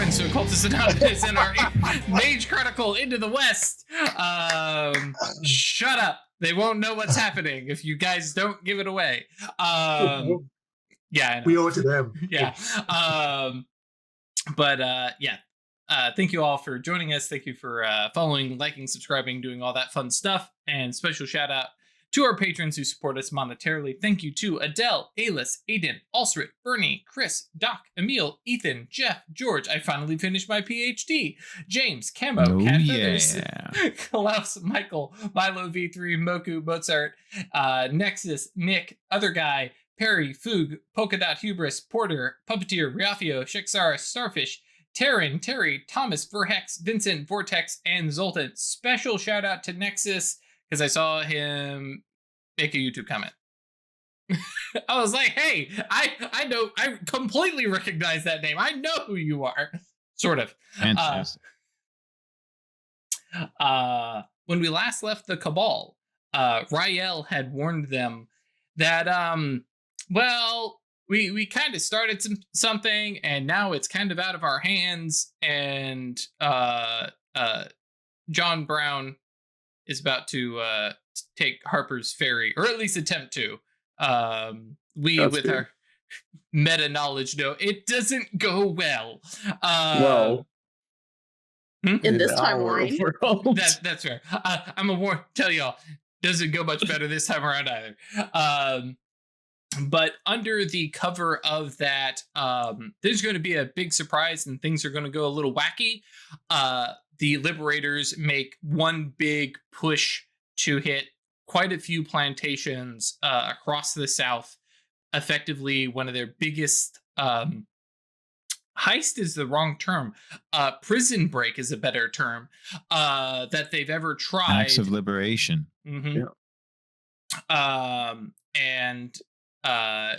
patrons to Occultists Anonymous and our Mage Chronicle Into the West. Shut up. They won't know what's happening if you guys don't give it away. Yeah, I know. We owe it to them. Yeah. Thank you all for joining us. Thank you for following, liking, subscribing, doing all that fun stuff. And special shout out to our patrons who support us monetarily. Thank you to Adele, Alice, Aiden, Alsrit, Bernie, Chris, Doc, Emil, Ethan, Jeff, George. I finally finished my PhD. James, Camo, Cat Feathers, Klaus, Michael, Milo V3, Moku, Mozart, Nexus, Nick, Other Guy, Perry, Foog, Polka Dot Hubris, Porter, Puppeteer, Riafio, Shixar, Starfish, Taryn, Terry, Thomas, Verhex, Vincent, Vortex, and Zoltan. Special shout out to Nexus because I saw him make a YouTube comment. I was like, hey, I know, I completely recognize that name. I know who you are. Sort of. Fantastic. When we last left the Cabal, Rael had warned them that, we kind of started something, and now it's kind of out of our hands, and John Brown is about to take Harper's Ferry, or at least attempt to. That's with good. Our meta knowledge know it doesn't go well. In this timeline. That's fair. I'm a tell y'all, doesn't go much better this time around either. But under the cover of that, there's going to be a big surprise and things are going to go a little wacky. The Liberators make one big push to hit quite a few plantations across the South. Effectively, one of their biggest heist is the wrong term. Prison break is a better term that they've ever tried. Acts of liberation. Mm-hmm. Yeah.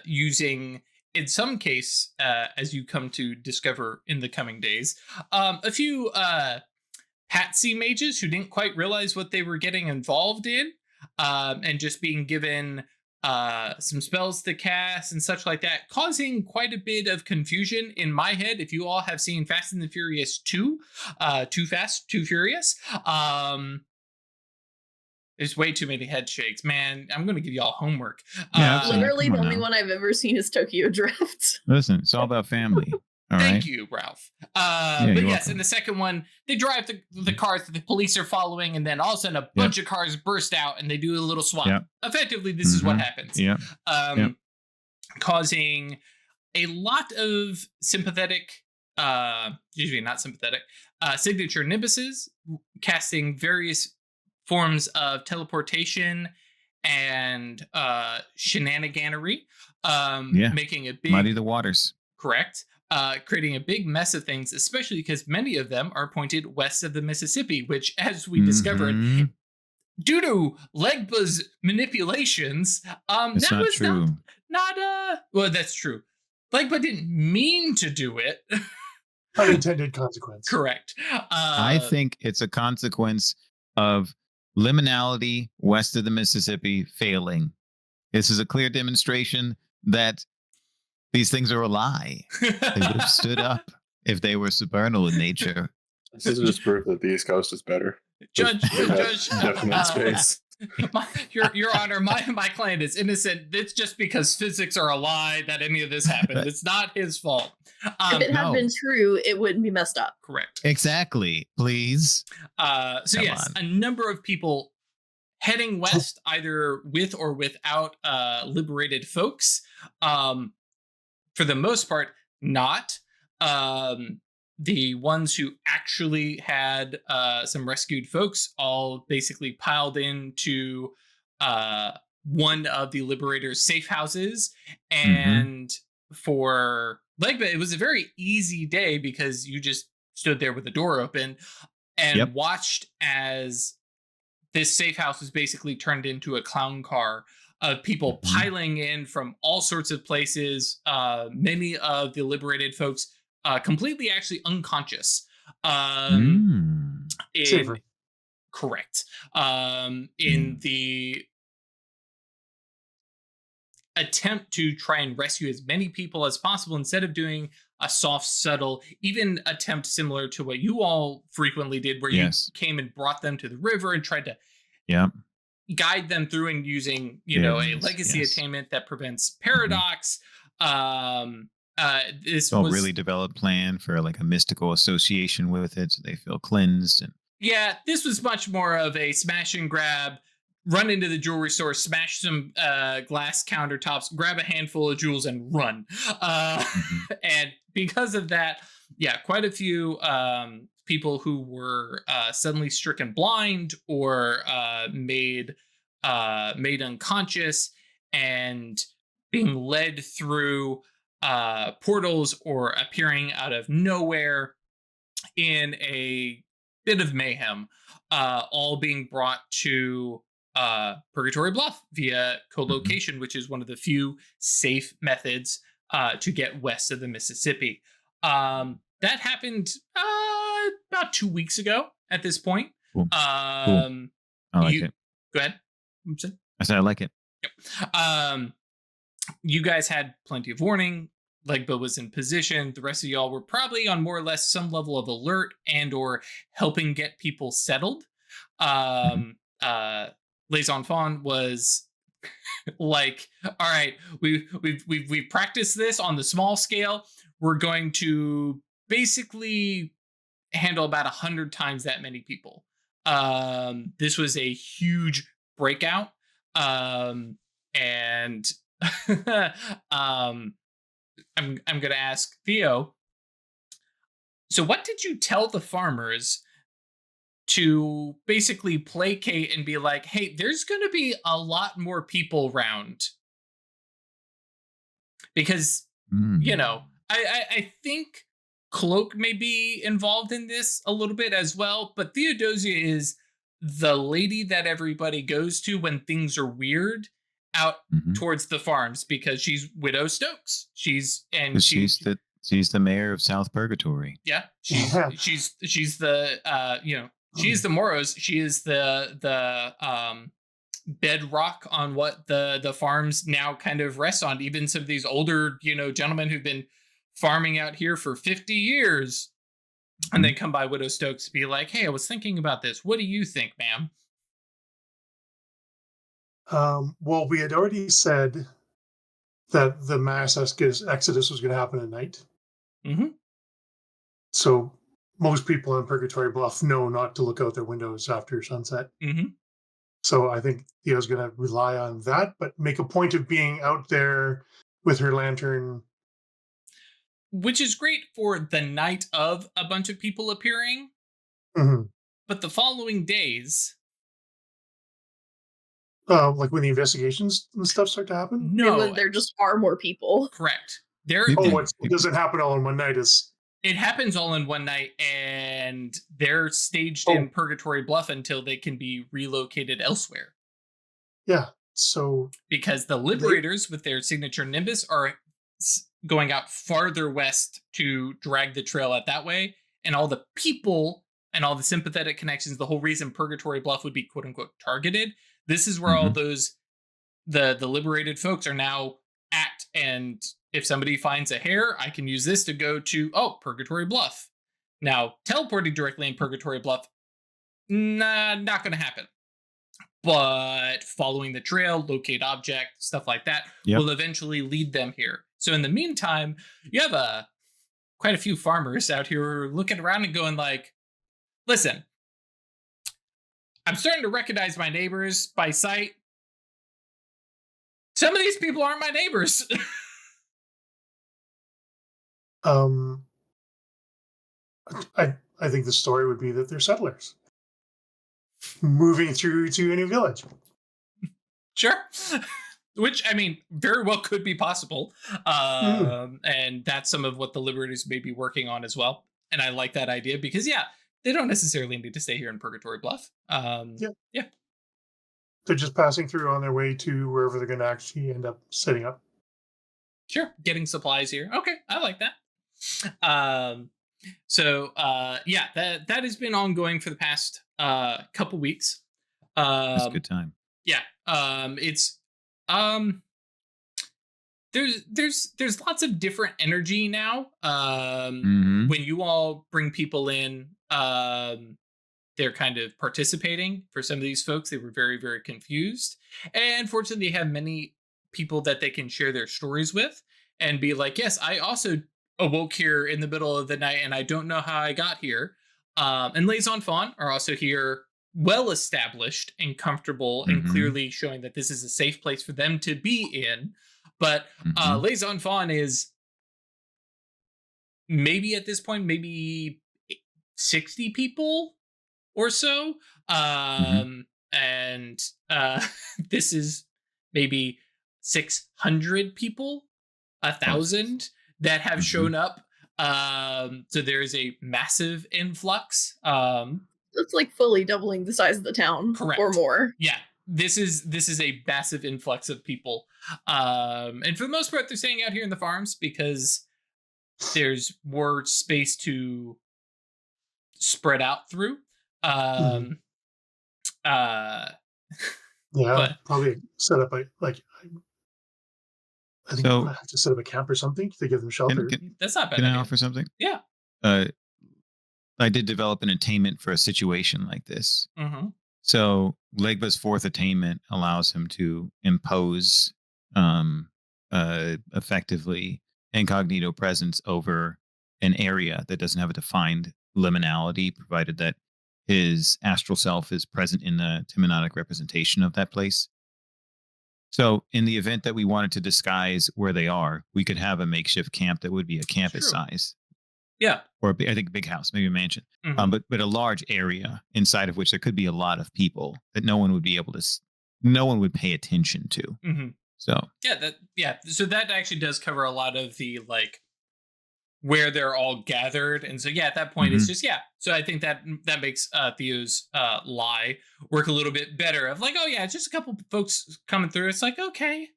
Using, in some case, as you come to discover in the coming days, a few patsy mages who didn't quite realize what they were getting involved in, and just being given some spells to cast and such like that, causing quite a bit of confusion in my head. If you all have seen Fast and the Furious 2, Too Fast, Too Furious, there's way too many head shakes, man. I'm going to give y'all homework. Literally, the only one I've ever seen is Tokyo Drift. Listen, it's all about family. All Thank right? you, Ralph. But yes, welcome. in the second one, they drive the cars that the police are following, and then all of a sudden a bunch of cars burst out, and they do a little swap. Yep. Effectively, this is what happens. Yeah. Causing a lot of sympathetic, usually not sympathetic, signature nimbuses, casting various forms of teleportation and shenaniganery, making a big muddy the waters. Correct. Creating a big mess of things, especially because many of them are pointed west of the Mississippi, which, as we discovered, due to Legba's manipulations, it's that not was true. Well, that's true. Legba didn't mean to do it. Unintended consequence. Correct. I think it's a consequence of liminality west of the Mississippi failing. This is a clear demonstration that these things are a lie. They would have stood up if they were supernal in nature. This is just proof that the East Coast is better. Judge, Definite space. Your Honor, my client is innocent. It's just because physics are a lie that any of this happened. It's not his fault. If it had been true, it wouldn't be messed up. Correct. Exactly. Please. So yes, a number of people heading west, either with or without liberated folks. For the most part, not. The ones who actually had some rescued folks all basically piled into one of the Liberators' safe houses. And for Legba, it was a very easy day because you just stood there with the door open and watched as this safe house was basically turned into a clown car of people piling in from all sorts of places. Many of the liberated folks completely actually unconscious. Correct. In the attempt to try and rescue as many people as possible, instead of doing a soft, subtle, even attempt similar to what you all frequently did, where you came and brought them to the river and tried to guide them through and using, a legacy attainment that prevents paradox. This was really developed plan for like a mystical association with it, so they feel cleansed. And this was much more of a smash and grab. Run into the jewelry store, smash some glass countertops, grab a handful of jewels, and run. And because of that, quite a few people who were suddenly stricken blind or made unconscious and being led through portals or appearing out of nowhere in a bit of mayhem, all being brought to Purgatory Bluff via co-location, which is one of the few safe methods to get west of the Mississippi. That happened about 2 weeks ago at this point. Cool. I like it. Go ahead. I said I like it. Yep. You guys had plenty of warning. Legba was in position. The rest of y'all were probably on more or less some level of alert and or helping get people settled. Les Enfants was like, all right, we've practiced this on the small scale. We're going to basically handle about 100 times that many people. This was a huge breakout. And I'm going to ask Theo. So what did you tell the farmers to basically placate and be like, hey, there's going to be a lot more people around? Because, I think Cloak may be involved in this a little bit as well, but Theodosia is the lady that everybody goes to when things are weird out towards the farms, because she's Widow Stokes. She's the mayor of South Purgatory. Yeah, she's the she's the Moros. She is the bedrock on what the farms now kind of rest on. Even some of these older gentlemen who've been farming out here for 50 years, and they come by Widow Stokes to be like, hey, I was thinking about this. What do you think, ma'am? Well, we had already said that the mass exodus was going to happen at night. So most people in Purgatory Bluff know not to look out their windows after sunset. So I think Theo's going to rely on that, but make a point of being out there with her lantern. Which is great for the night of a bunch of people appearing. But the following days... like when the investigations and stuff start to happen? No. When there just are more people. Correct. It doesn't happen all in one night. It happens all in one night, and they're staged in Purgatory Bluff until they can be relocated elsewhere. Yeah, so... Because the Liberators, with their signature Nimbus, are going out farther west to drag the trail out that way, and all the people and all the sympathetic connections, the whole reason Purgatory Bluff would be quote-unquote targeted, this is where all those the liberated folks are now at. And if somebody finds a hair, I can use this to go to Purgatory Bluff. Now, teleporting directly in Purgatory Bluff, not going to happen. But following the trail, locate object, stuff like that will eventually lead them here. So in the meantime, you have quite a few farmers out here looking around and going like, listen, I'm starting to recognize my neighbors by sight. Some of these people aren't my neighbors. I think the story would be that they're settlers moving through to a new village. Sure. Which, I mean, very well could be possible. And that's some of what the Liberators may be working on as well. And I like that idea because, they don't necessarily need to stay here in Purgatory Bluff. They're just passing through on their way to wherever they're going to actually end up setting up. Sure. Getting supplies here. Okay. I like that. That has been ongoing for the past couple weeks. That's a good time. Yeah. there's lots of different energy now. When you all bring people in, they're kind of participating. For some of these folks, they were very, very confused. And fortunately, they have many people that they can share their stories with and be like, yes, I also awoke here in the middle of the night and I don't know how I got here. And Les Enfants are also here, well established and comfortable, and clearly showing that this is a safe place for them to be in. But Les Enfants is maybe at this point, maybe 60 people or so. And this is maybe 600 people, 1,000 that have shown up. So there's a massive influx. It's like fully doubling the size of the town. Correct. Or more. Yeah. This is a massive influx of people. And for the most part, they're staying out here in the farms because there's more space to spread out through. Yeah, probably set up I think I have to set up a camp or something to give them shelter. That's not bad. Can I offer something? Yeah. I did develop an attainment for a situation like this. So Legba's fourth attainment allows him to impose effectively incognito presence over an area that doesn't have a defined liminality, provided that his astral self is present in the timonic representation of that place. So in the event that we wanted to disguise where they are, we could have a makeshift camp that would be a campus size. Yeah. Or I think a big house, maybe a mansion. But a large area inside of which there could be a lot of people that no one would be able to, no one would pay attention to. So so that actually does cover a lot of the like where they're all gathered. And so at that point it's just so I think that makes Theo's lie work a little bit better, of like, oh yeah, it's just a couple folks coming through. It's like, okay,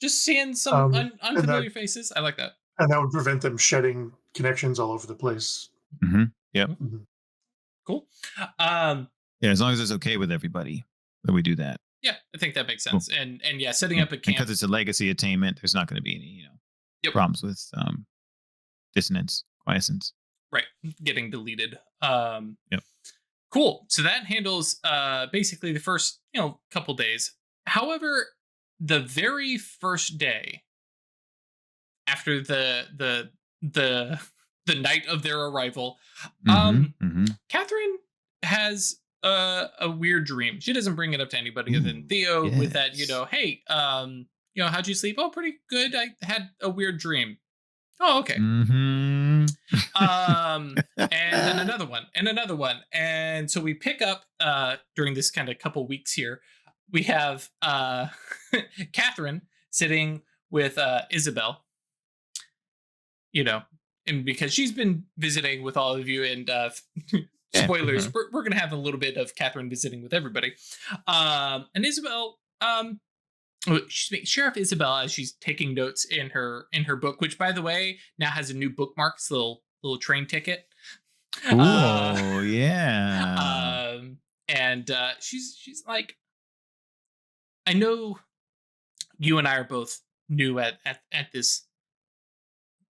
just seeing some unfamiliar faces. I like that. And that would prevent them shedding connections all over the place. Yep. Cool. As long as it's okay with everybody that we do that. Yeah, I think that makes sense. Cool. And setting up a camp, because it's a legacy attainment, there's not going to be any problems with dissonance, quiescence. Right, getting deleted. Cool. So that handles basically the first couple days. However, the very first day after the night of their arrival, Catherine has a weird dream. She doesn't bring it up to anybody other than Theo. With that, hey, how'd you sleep? Oh, pretty good. I had a weird dream. Oh, okay. And then another one, and so we pick up during this kind of couple weeks here. We have Catherine sitting with Isabel. And because she's been visiting with all of you, and spoilers, we're gonna have a little bit of Catherine visiting with everybody. And Isabel, Sheriff Isabel, as she's taking notes in her book, which by the way now has a new bookmark, this little train ticket. Oh yeah. And she's like, I know you and I are both new at this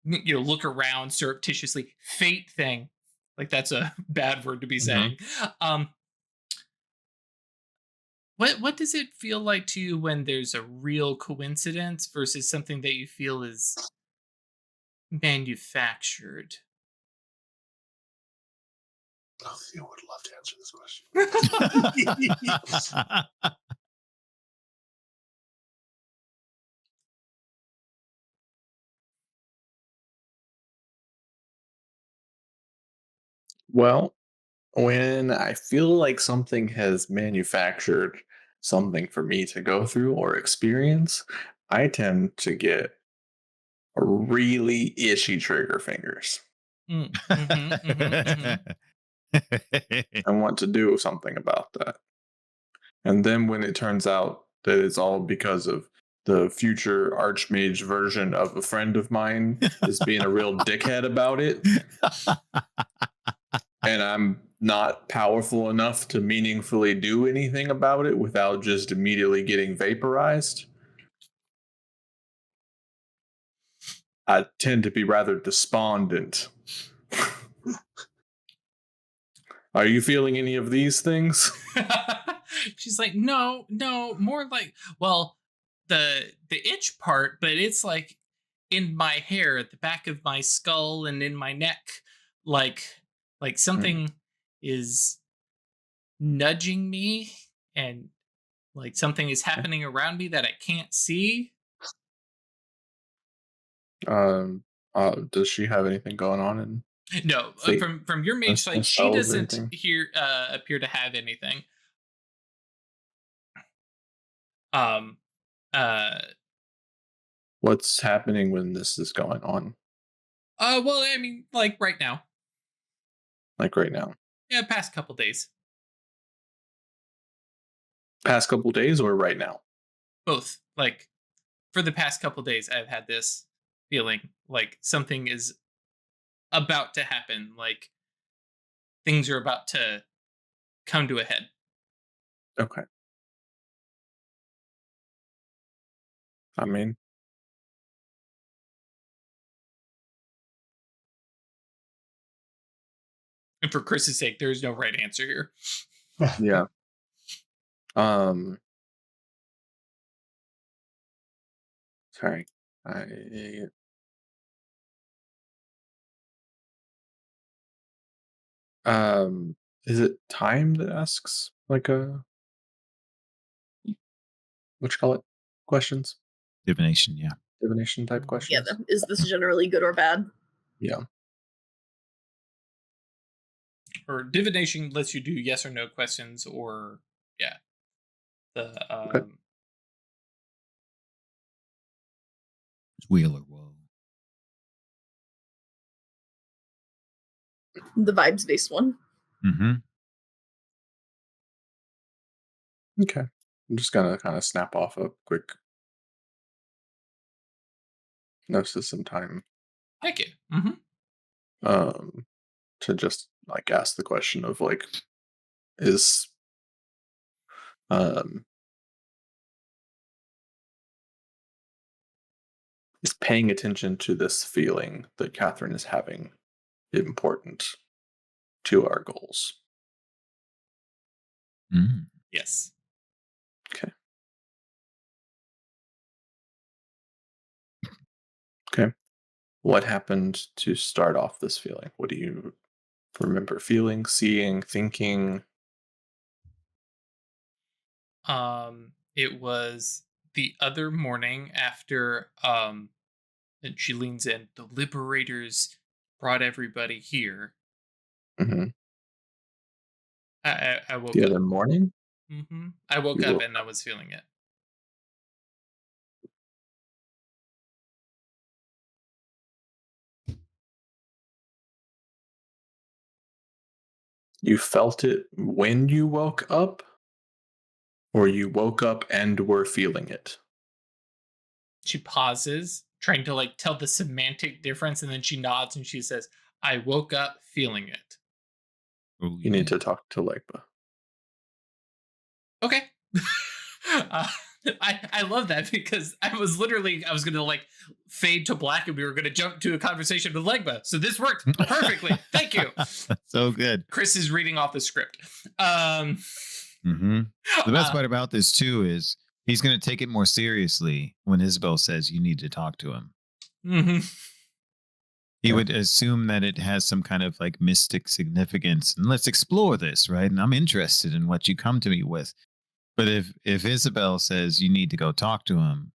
look around surreptitiously fate thing. Like, that's a bad word to be saying. What does it feel like to you when there's a real coincidence versus something that you feel is manufactured? Oh, Theo would love to answer this question. Well, when I feel like something has manufactured something for me to go through or experience, I tend to get really itchy trigger fingers. I want to do something about that. And then when it turns out that it's all because of the future Archmage version of a friend of mine is being a real dickhead about it, and I'm not powerful enough to meaningfully do anything about it without just immediately getting vaporized, I tend to be rather despondent. Are you feeling any of these things? She's like, no, more like, well, the itch part, but it's like in my hair, at the back of my skull, and in my neck, like something is nudging me, and like something is happening around me that I can't see. Does she have anything going on in No, from your mage side, she doesn't appear to have anything. What's happening when this is going on? Well, I mean, like right now. Like right now? Yeah, past couple days. Past couple days or right now? Both. Like for the past couple days, I've had this feeling like something is about to happen. Like things are about to come to a head. Okay. I mean, and for Chris's sake, there is no right answer here. Yeah. Sorry. Is it time that asks like a what you call it? Questions? Divination, yeah. Divination type questions? Yeah, is this generally good or bad? Yeah. Or divination lets you do yes or no questions, or yeah. The Okay. Wheel or woe. The vibes based one. Mm-hmm. Okay. I'm just gonna kind of snap off a quick gnosis in time. Like it. Mm-hmm. To just like ask the question of like, is paying attention to this feeling that Catherine is having important to our goals? Mm. Yes. Okay. Okay. What happened to start off this feeling? What do you remember feeling, seeing, thinking? It was the other morning after and she leans in, the liberators brought everybody here. Mm-hmm. I woke The up. other morning? Mm-hmm. I woke up and I was feeling it. You felt it when you woke up? Or you woke up and were feeling it? She pauses, trying to like tell the semantic difference, and then she nods and she says, I woke up feeling it. Oh, You need to talk to Legba. Okay. I love that, because I was going to like fade to black and we were going to jump to a conversation with Legba. So this worked perfectly. Thank you. So good. Chris is reading off the script. The best part about this too is he's going to take it more seriously when Isabel says you need to talk to him. Mm-hmm. He would assume that it has some kind of like mystic significance, and let's explore this, right? And I'm interested in what you come to me with. But if Isabel says you need to go talk to him,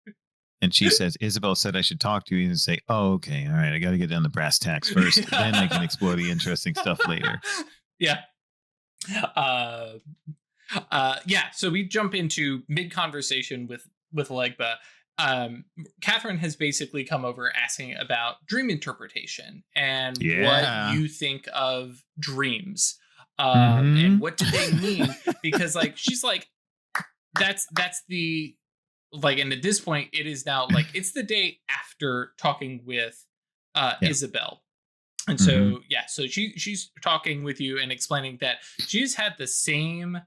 and she says, Isabel said I should talk to you, and say, oh, okay, all right, I got to get down the brass tacks first. Then I can explore the interesting stuff later. Yeah. Yeah. So we jump into mid conversation with Legba. Catherine has basically come over asking about dream interpretation and what you think of dreams. And what do they mean? Because like she's like, that's the like, and at this point it is now like it's the day after talking with Isabel. And so so she's talking with you and explaining that she's had the same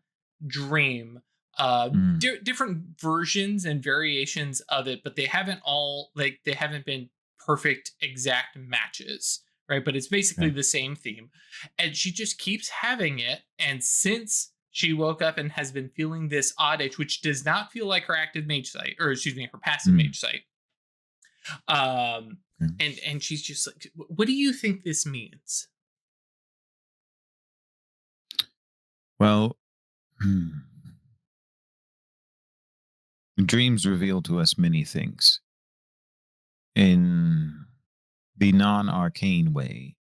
dream, different versions and variations of it, but they haven't all like they haven't been perfect exact matches, right? But it's basically the same theme. And she just keeps having it. And since she woke up and has been feeling this odd itch, which does not feel like her active mage sight, or excuse me, her passive mage sight. And she's just like, what do you think this means? Well, dreams reveal to us many things. In the non-arcane way,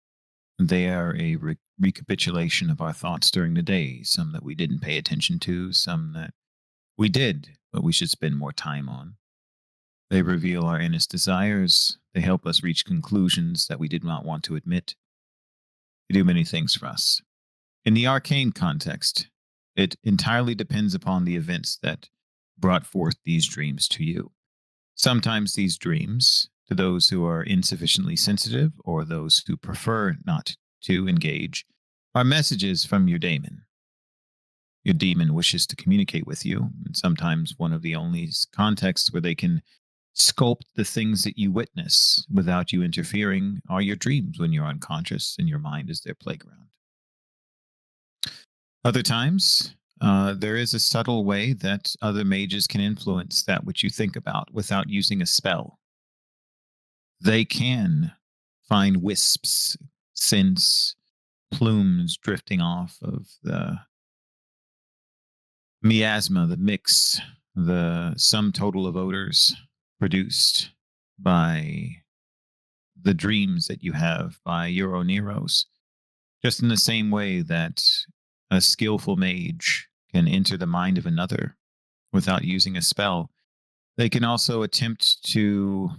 they are a recapitulation of our thoughts during the day, some that we didn't pay attention to, some that we did, but we should spend more time on. They reveal our innest desires. They help us reach conclusions that we did not want to admit. They do many things for us. In the arcane context, it entirely depends upon the events that brought forth these dreams to you. Sometimes these dreams, to those who are insufficiently sensitive or those who prefer not to engage, are messages from your daemon. Your demon wishes to communicate with you, and sometimes one of the only contexts where they can sculpt the things that you witness without you interfering are your dreams when you're unconscious and your mind is their playground. Other times, there is a subtle way that other mages can influence that which you think about without using a spell. They can find wisps, scents, plumes drifting off of the miasma, the mix, the sum total of odors produced by the dreams that you have by Euroneros, just in the same way that a skillful mage can enter the mind of another without using a spell. They can also attempt to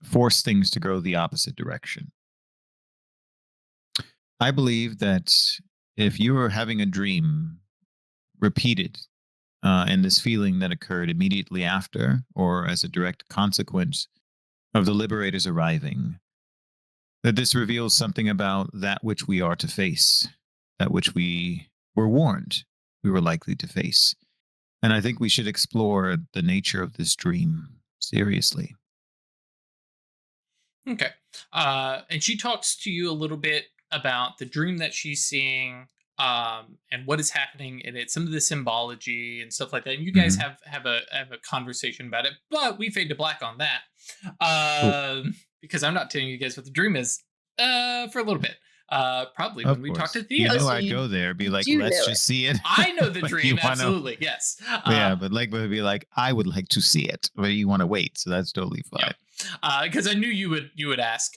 force things to go the opposite direction. I believe that if you are having a dream repeated, and this feeling that occurred immediately after or as a direct consequence of the liberators arriving, that this reveals something about that which we are to face, that which we were warned we were likely to face. And I think we should explore the nature of this dream seriously. Okay. And she talks to you a little bit about the dream that she's seeing, and what is happening in it, some of the symbology and stuff like that. And you guys have a conversation about it, but we fade to black on that, because I'm not telling you guys what the dream is for a little bit. Probably when we talk to Theo. You know, I'd go there, be like, let's just see it. I know the dream, absolutely, yes. Yeah, but like, would be like, I would like to see it, but you want to wait, so that's totally fine. Because I knew you would ask.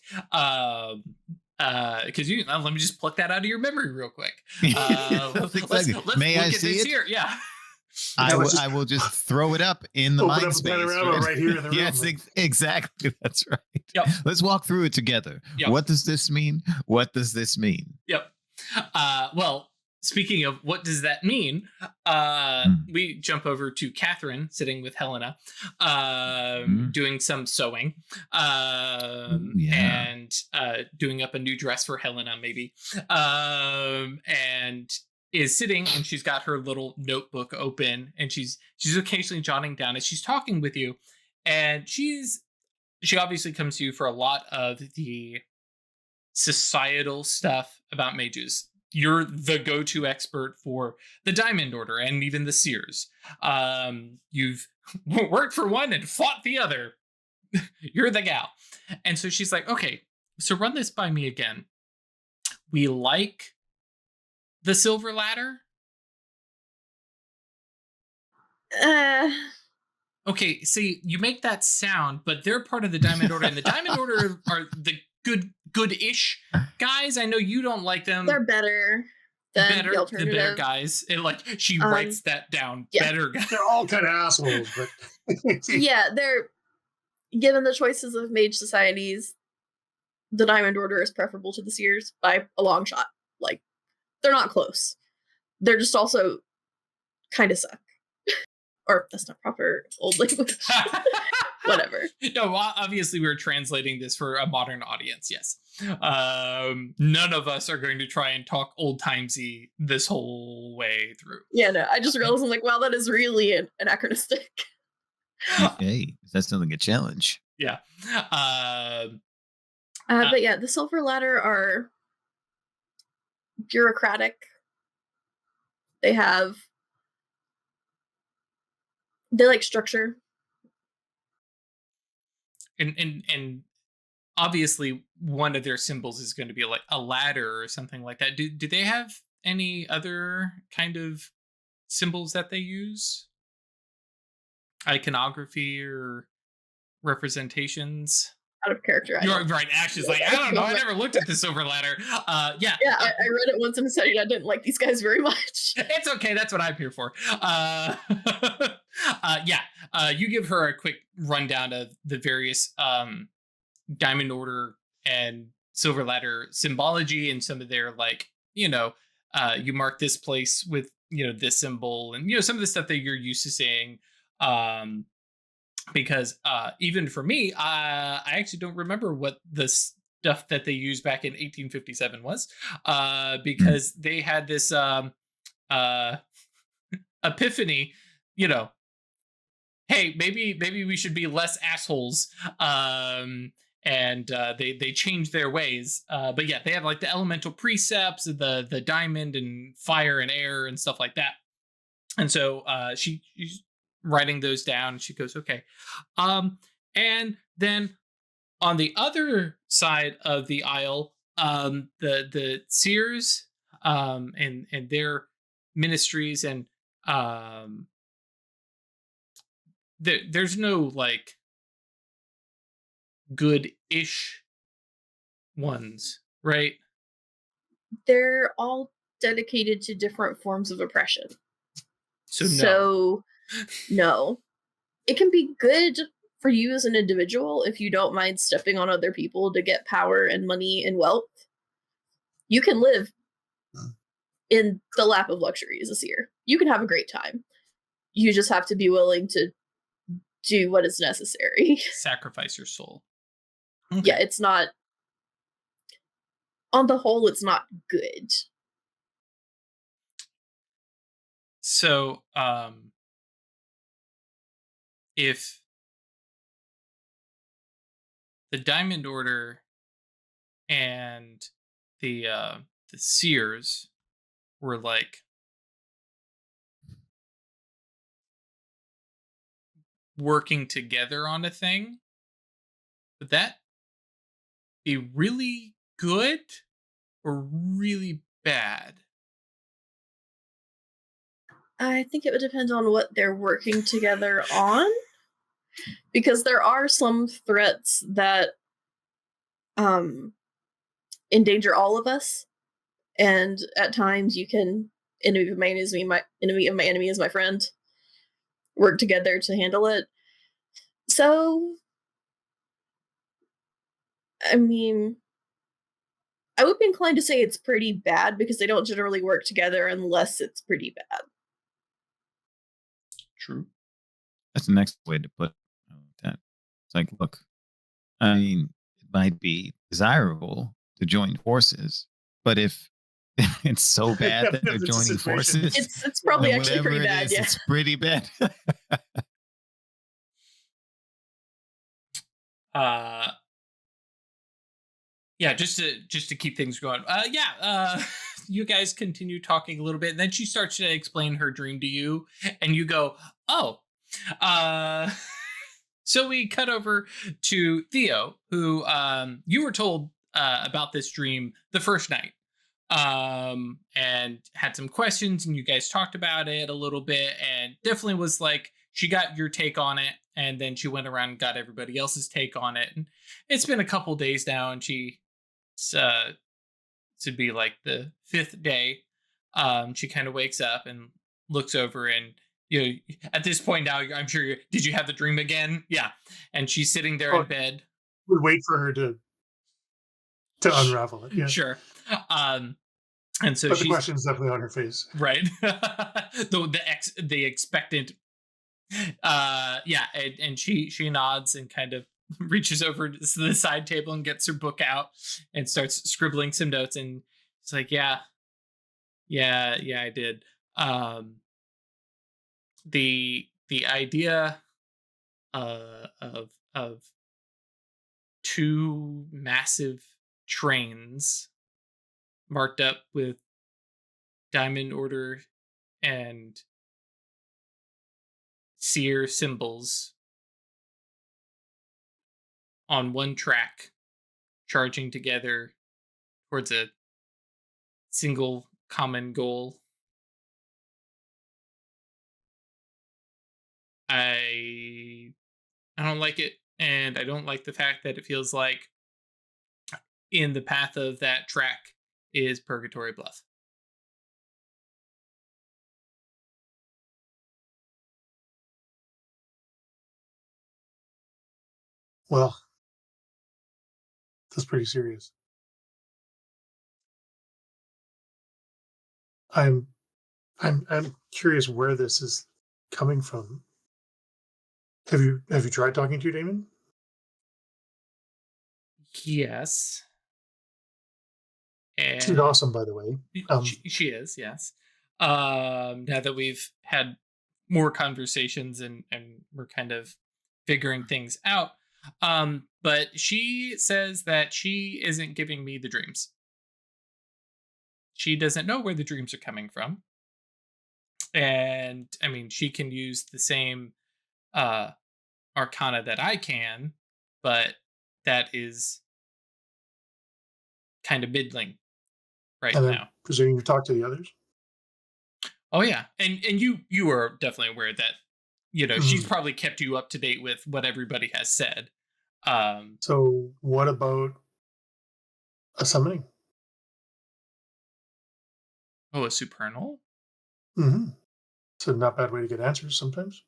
Because let me just pluck that out of your memory real quick. Let's May I look at see this it? here. Yeah. I will just throw it up in the mind space. Right here in the room. Yes, exactly. That's right. Yep. Let's walk through it together. Yep. What does this mean? What does this mean? Yep. Well, speaking of what does that mean, we jump over to Catherine sitting with Helena, doing some sewing, and doing up a new dress for Helena, maybe, and is sitting, and she's got her little notebook open, and she's occasionally jotting down as she's talking with you, and she obviously comes to you for a lot of the societal stuff about mages. You're the go-to expert for the Diamond Order and even the Seers. You've worked for one and fought the other. You're the gal. And so she's like, okay, so run this by me again. We like the Silver Ladder? Okay, see, you make that sound, but they're part of the Diamond Order, and the Diamond Order are the good-ish guys. I know you don't like them. They're better than the alternative. The better guys. And like she writes that down. Yeah. Better guys. They're all kind of assholes, but yeah, they're given the choices of mage societies, the Diamond Order is preferable to the Seers by a long shot. Like, they're not close. They're just also kind of suck. Or that's not proper old language. Whatever. No, obviously we're translating this for a modern audience. Yes. None of us are going to try and talk old timesy this whole way through. Yeah, no, I just realized I'm like, wow, that is really anachronistic. Hey, that's something a challenge. Yeah. But yeah, the Silver Ladder are bureaucratic. They like structure. And obviously one of their symbols is going to be like a ladder or something like that. Do they have any other kind of symbols that they use? Iconography or representations? Out of character. You're right. Ash is like, I don't know. I never looked at the Silver Ladder. Yeah. Yeah, I read it once and decided I didn't like these guys very much. It's okay. That's what I'm here for. Yeah. You give her a quick rundown of the various Diamond Order and Silver Ladder symbology and some of their, like, you mark this place with, this symbol and, some of the stuff that you're used to seeing. Because even for me, I actually don't remember what the stuff that they used back in 1857 was, because they had this epiphany, hey, maybe we should be less assholes, and they changed their ways. But yeah, they have like the elemental precepts, the diamond and fire and air and stuff like that. And so she's writing those down. She goes, okay. And then on the other side of the aisle, the seers and their ministries, and there's no like good-ish ones, right? They're all dedicated to different forms of oppression. So no. It can be good for you as an individual if you don't mind stepping on other people to get power and money and wealth. You can live in the lap of luxury as a seer. You can have a great time. You just have to be willing to do what is necessary. Sacrifice your soul. Okay. Yeah, it's not, on the whole, it's not good. So, if the Diamond Order and the seers were like working together on a thing, would that be really good or really bad? I think it would depend on what they're working together on, because there are some threats that endanger all of us, and at times you can enemy of my enemy is my friend, work together to handle it. So, I mean, I would be inclined to say it's pretty bad because they don't generally work together unless it's pretty bad. True. That's the next way to put that. It's like, look, I mean, it might be desirable to join forces, but if it's so bad that they're joining forces, it's probably actually pretty bad. Yeah, it's pretty bad. Yeah, just to keep things going. You guys continue talking a little bit, and then she starts to explain her dream to you, and you go, "Oh." So we cut over to Theo, who you were told about this dream the first night, and had some questions, and you guys talked about it a little bit, and definitely was like, she got your take on it, and then she went around and got everybody else's take on it. And it's been a couple days now, and she to be like the fifth day, she kind of wakes up and looks over, and at this point now, I'm sure did you have the dream again? Yeah. And she's sitting there in bed. We wait for her to unravel it. Yeah. Sure. And so but the question's definitely on her face. Right. the expectant. Yeah. And she nods and kind of reaches over to the side table and gets her book out and starts scribbling some notes. And it's like, yeah, I did. The idea of 2 massive trains marked up with Diamond Order and Seer symbols on one track, charging together towards a single common goal. I don't like it, and I don't like the fact that it feels like in the path of that track is Purgatory Bluff. Well, that's pretty serious. I'm curious where this is coming from. Have you tried talking to Damon? Yes. And She's awesome, by the way. She is, yes. Now that we've had more conversations and we're kind of figuring things out. But she says that she isn't giving me the dreams. She doesn't know where the dreams are coming from. And I mean, she can use the same arcana that I can, but that is kind of middling right and now. Presuming you talk to the others. Oh yeah, and you are definitely aware that she's probably kept you up to date with what everybody has said. So what about a summoning? Oh, a supernal? Mm-hmm. It's a not bad way to get answers sometimes.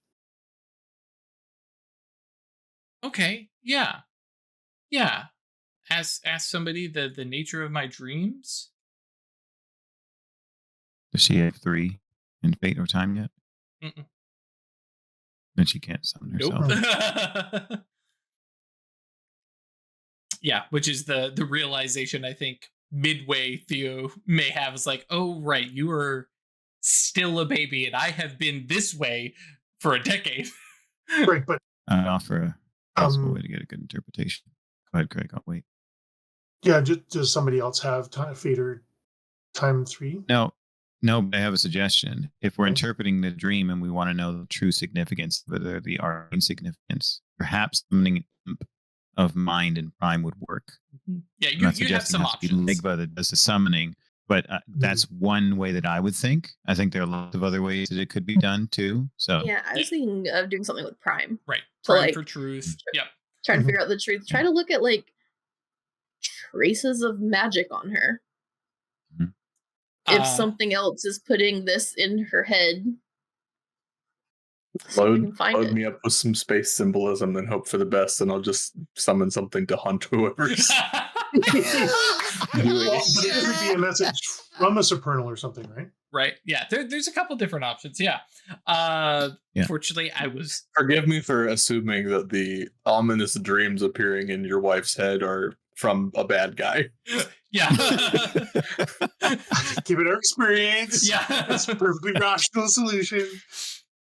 Okay, yeah. Ask somebody the nature of my dreams. Does she have 3 in fate or time yet? Mm-mm. Then she can't summon herself. Nope. Yeah, which is the realization I think midway Theo may have is like, oh right, you are still a baby, and I have been this way for a decade. Right, but I offer a possible way to get a good interpretation. Go ahead, Craig. I'll wait. Yeah, does somebody else have fate or time 3? No, but I have a suggestion. If we're interpreting the dream and we want to know the true significance, whether the arcane significance, perhaps summoning of mind and prime would work. Yeah, you have some options. Ligba that does the summoning, but that's one way that I would think. I think there are lots of other ways that it could be done too. So yeah, I was thinking of doing something with prime. Right, prime for truth. Yep. Trying to figure out the truth. Try to look at like traces of magic on her. If something else is putting this in her head, load me up with some space symbolism and hope for the best, and I'll just summon something to hunt whoever's doing it. It could be a message from a supernal or something, right? Right. Yeah. There's a couple different options. Yeah. Fortunately, I was. Forgive me for assuming that the ominous dreams appearing in your wife's head are from a bad guy. Yeah. Given our experience, yeah, it's a perfectly rational solution.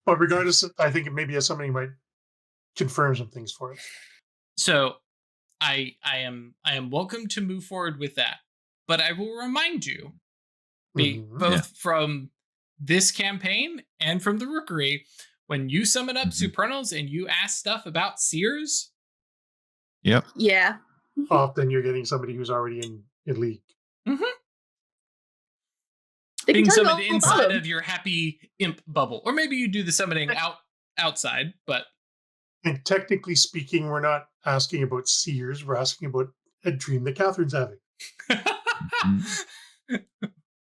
But regardless, I think maybe somebody might confirm some things for us. So, I am welcome to move forward with that, but I will remind you, both from this campaign and from the Rookery, when you summon up supernals and you ask stuff about seers. Yep. Yeah. Often you're getting somebody who's already in league. Being summoned inside of your happy imp bubble, or maybe you do the summoning outside. But and technically speaking, we're not asking about seers. We're asking about a dream that Catherine's having,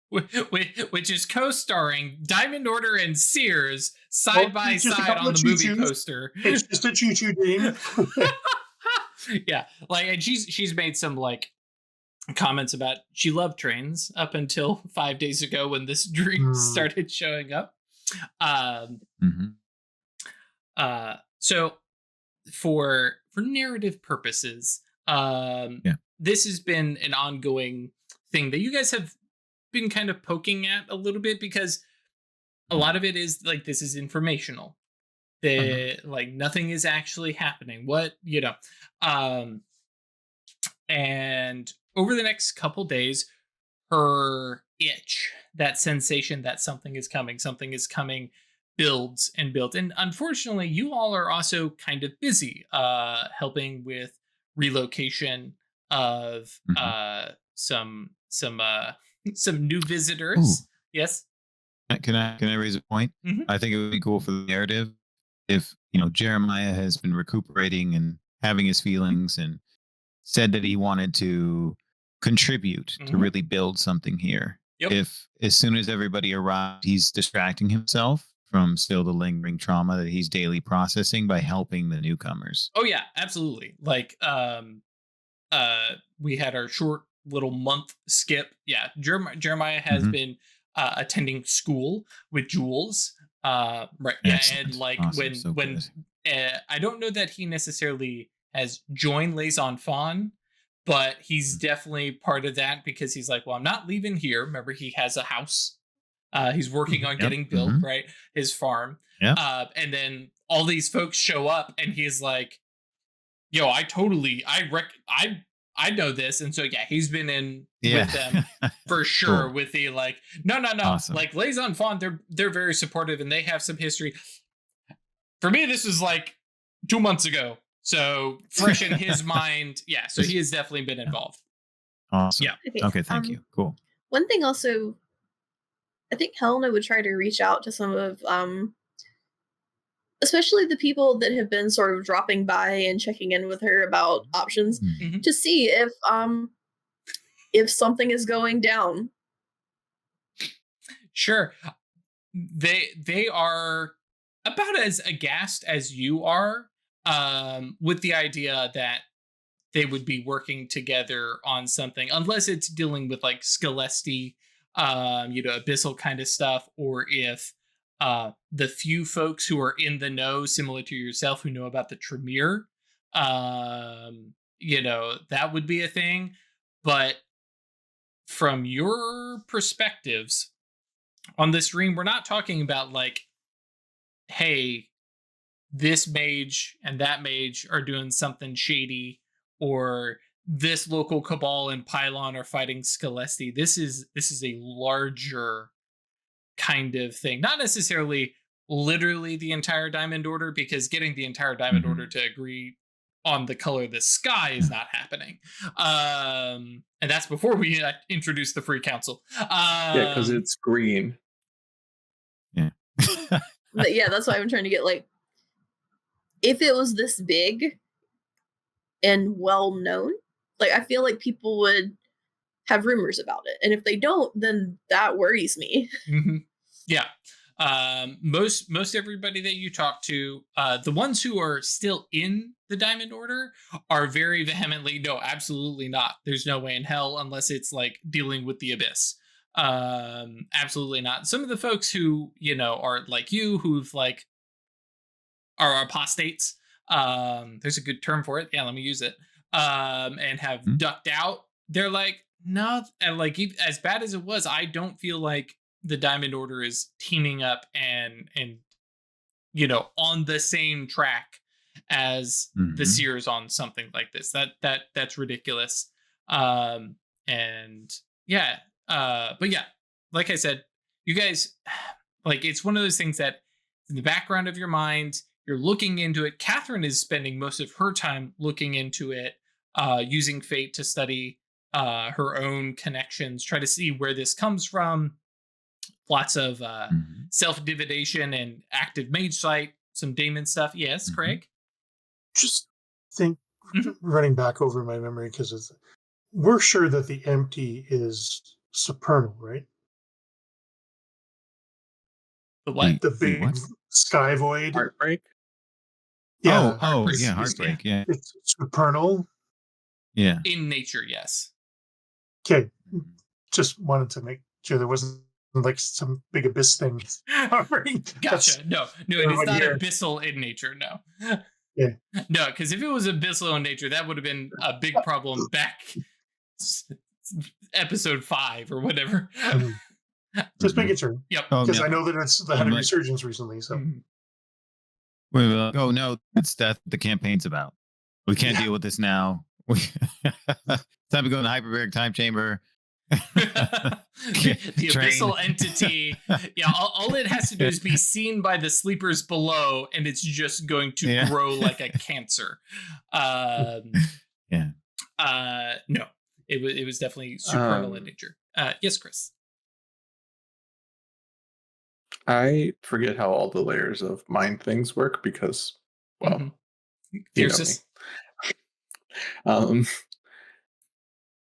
which is co-starring Diamond Order and Seers side by side on the movie poster. It's just a choo-choo dream. Yeah, like, and she's made some like comments about she loved trains up until 5 days ago when this dream started showing up. So for narrative purposes, this has been an ongoing thing that you guys have been kind of poking at a little bit, because a lot of it is like, this is informational. Like nothing is actually happening. And over the next couple days, her itch, that sensation that something is coming, builds and builds. And unfortunately, you all are also kind of busy helping with relocation of some new visitors. Ooh. Yes. Can I raise a point? Mhm. I think it would be cool for the narrative if Jeremiah has been recuperating and having his feelings and said that he wanted to contribute to really build something here. Yep. If as soon as everybody arrived, he's distracting himself from still the lingering trauma that he's daily processing by helping the newcomers. Oh yeah, absolutely. Like we had our short little month skip. Yeah, Jeremiah has been attending school with Jules. Right. Yeah, Excellent. and like Awesome. when I don't know that he necessarily has joined Les Enfants, but he's definitely part of that because he's like, well, I'm not leaving here. Remember, he has a house. He's working on getting built, right? His farm. Yeah. And then all these folks show up, and he's like, "Yo, I know this," and so yeah, he's been in with them for sure. Cool. With the like, no, Awesome. like Les Enfants, they're very supportive and they have some history. For me, this was like 2 months ago, so fresh in his mind. Yeah, so he has definitely been involved. Awesome. Yeah. Okay. Thank you. Cool. One thing also, I think Helena would try to reach out to some of, especially the people that have been sort of dropping by and checking in with her about options, to see if something is going down. Sure. They are about as aghast as you are, with the idea that they would be working together on something, unless it's dealing with like Scelesti, abyssal kind of stuff, or if the few folks who are in the know, similar to yourself, who know about the Tremere, that would be a thing. But from your perspectives on this stream, we're not talking about like, hey, this mage and that mage are doing something shady, or this local cabal and pylon are fighting Scelesti. This is a larger kind of thing, not necessarily literally the entire Diamond Order, because getting the entire Diamond Order to agree on the color of the sky is not happening, and that's before we introduce the Free Council. Yeah, because it's green. Yeah. But yeah, that's why I'm trying to get, like, if it was this big and well known, like, I feel like people would have rumors about it, and if they don't, then that worries me. Yeah. Most everybody that you talk to, the ones who are still in the Diamond Order, are very vehemently, no, absolutely not. There's no way in hell, unless it's like dealing with the abyss. Absolutely not. Some of the folks who are like you, who've like are apostates, there's a good term for it, yeah, let me use it, and have ducked out, they're like, no, and like, as bad as it was, I don't feel like the Diamond Order is teaming up and on the same track as the Seers on something like this. That's ridiculous. And yeah, but yeah, like I said, you guys, like, it's one of those things that in the background of your mind, you're looking into it. Catherine is spending most of her time looking into it, using fate to study her own connections, try to see where this comes from. Lots of self-divination and active mage sight, some daemon stuff. Yes, Craig? Just think, running back over my memory, because we're sure that the empty is supernal, right? The what? The big what? sky void. Heartbreak? Yeah. Heartbreak. Yeah, Heartbreak. Yeah. It's supernal. Yeah. In nature, yes. Okay. Just wanted to make sure there wasn't like some big abyss thing. Gotcha. No, it is not abyssal in nature. No. Yeah. No, because if it was abyssal in nature, that would have been a big problem back episode 5 or whatever. Just making sure. Yep. Because I know that it's had a resurgence recently. So. No, that's the campaign's about. We can't deal with this now. Time to go in the hyperbaric time chamber. The abyssal entity. Yeah, all it has to do is be seen by the sleepers below, and it's just going to grow like a cancer. No, it was definitely supernal in nature. Yes, Chris. I forget how all the layers of mind things work because, well, Fiercest.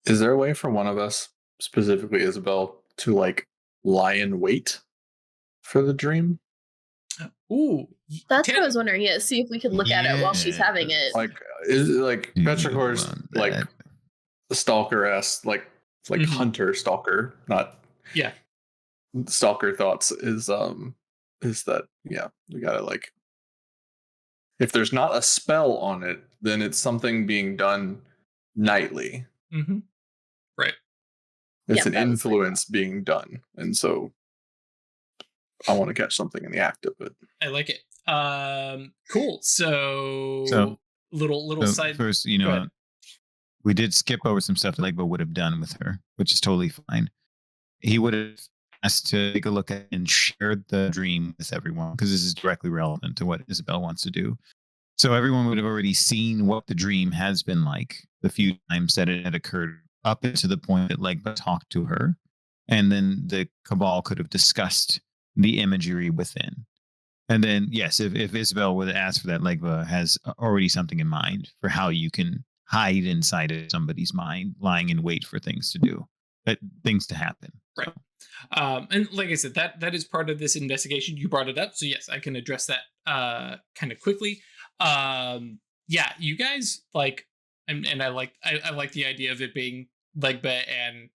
Is there a way for one of us, specifically Isabel, to like lie in wait for the dream? Ooh, that's what I was wondering. Yeah, see if we could look at it while she's having it. Like, is it like Petrichor's like the stalker-esque, like hunter stalker, not stalker thoughts is that we gotta like, if there's not a spell on it, then it's something being done nightly. Right. It's an influence being done, and so I want to catch something in the act of it. I like it. Cool. So little side. First, we did skip over some stuff Legba would have done with her, which is totally fine. He would have asked to take a look at and share the dream with everyone, because this is directly relevant to what Isabel wants to do. So everyone would have already seen what the dream has been like the few times that it had occurred up to the point that Legba talked to her. And then the Cabal could have discussed the imagery within. And then, yes, if Isabel would ask for that, Legba has already something in mind for how you can hide inside of somebody's mind, lying in wait for things to do, things to happen. Right. And like I said, that is part of this investigation. You brought it up, so yes, I can address that kind of quickly. You guys like, and I like the idea of it being Legba and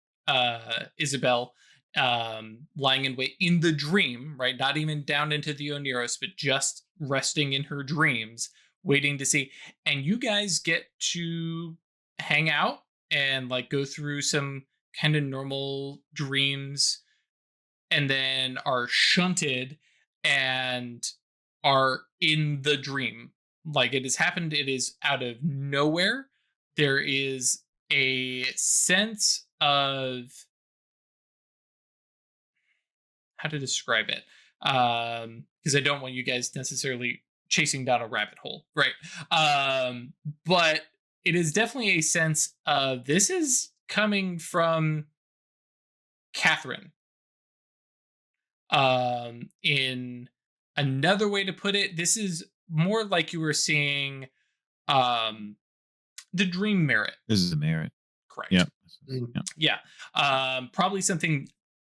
Isabel lying in wait in the dream, right? Not even down into the Oneros, but just resting in her dreams, waiting to see. And you guys get to hang out and like go through some kind of normal dreams, and then are shunted and are in the dream. Like, it has happened, it is out of nowhere. There is a sense of how to describe it, because I don't want you guys necessarily chasing down a rabbit hole, right? But it is definitely a sense of this is coming from Catherine. In another way to put it, this is more like you were seeing the dream merit. This is a merit. Correct. Yeah. Probably something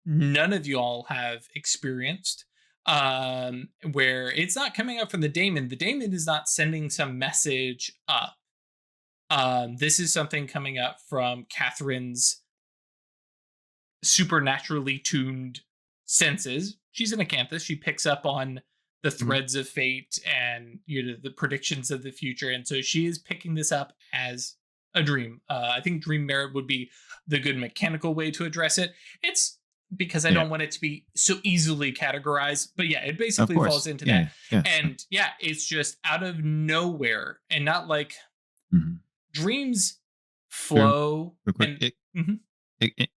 none of you all have experienced, where it's not coming up from the daemon. The daemon is not sending some message up. This is something coming up from Catherine's supernaturally tuned senses. She's an acanthus. She picks up on the threads of fate and the predictions of the future, and so she is picking this up as a dream. I think dream merit would be the good mechanical way to address it. It's because I don't want it to be so easily categorized, but it basically falls into that. And it's just out of nowhere, and not like dreams flow.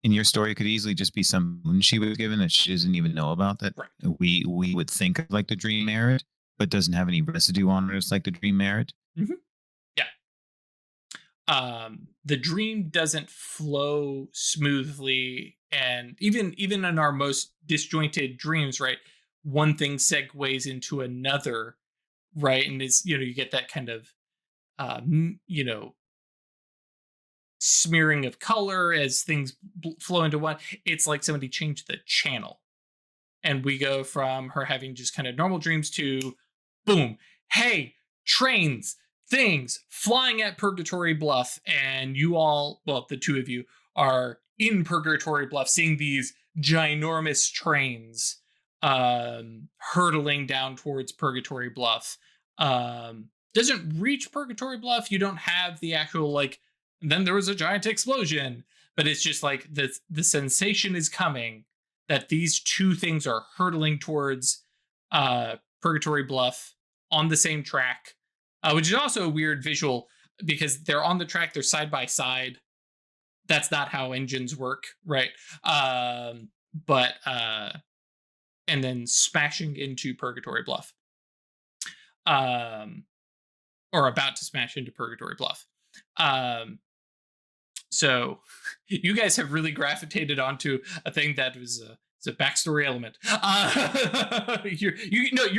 In your story, it could easily just be some moon she was given that she doesn't even know about, that we would think of like the dream merit, but doesn't have any residue on it. It's like the dream merit. The dream doesn't flow smoothly, and even in our most disjointed dreams, right, one thing segues into another, right, and is you get that kind of smearing of color as things flow into one. It's like somebody changed the channel, and we go from her having just kind of normal dreams to boom, hey, trains, things flying at Purgatory Bluff, and you all, well, the two of you are in Purgatory Bluff, seeing these ginormous trains hurtling down towards Purgatory Bluff. Doesn't reach Purgatory Bluff. You don't have the actual and then there was a giant explosion, but it's just like the sensation is coming that these two things are hurtling towards Purgatory Bluff on the same track, which is also a weird visual because they're on the track, they're side by side. That's not how engines work, right? But and then smashing into Purgatory Bluff, or about to smash into Purgatory Bluff. So you guys have really gravitated onto a thing that was it's a backstory element. You're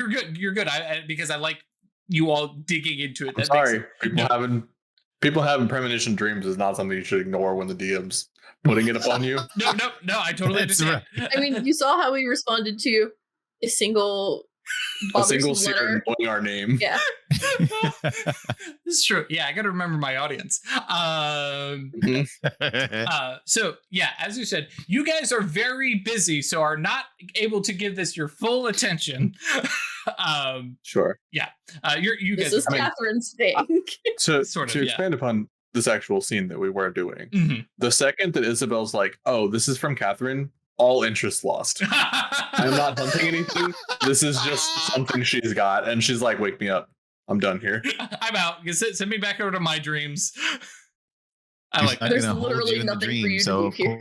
good. You're good. Because I like you all digging into it. I'm sorry. People having premonition dreams is not something you should ignore when the DM's putting it upon you. No, I totally understand. Right. I mean, you saw how we responded to a single seer knowing our name. Yeah. This is true. Yeah, I got to remember my audience. So yeah, as you said, you guys are very busy, so are not able to give this your full attention. Sure. Yeah. You This guys. is Catherine's thing. To Sort of, expand upon this actual scene that we were doing, Mm-hmm. the second that Isabel's like, "Oh, this is from Catherine," all interest lost. I'm not hunting anything. This is just something she's got, and she's like, "Wake me up. I'm done here. I'm out. Send me back over to my dreams." There's literally nothing for you to do here.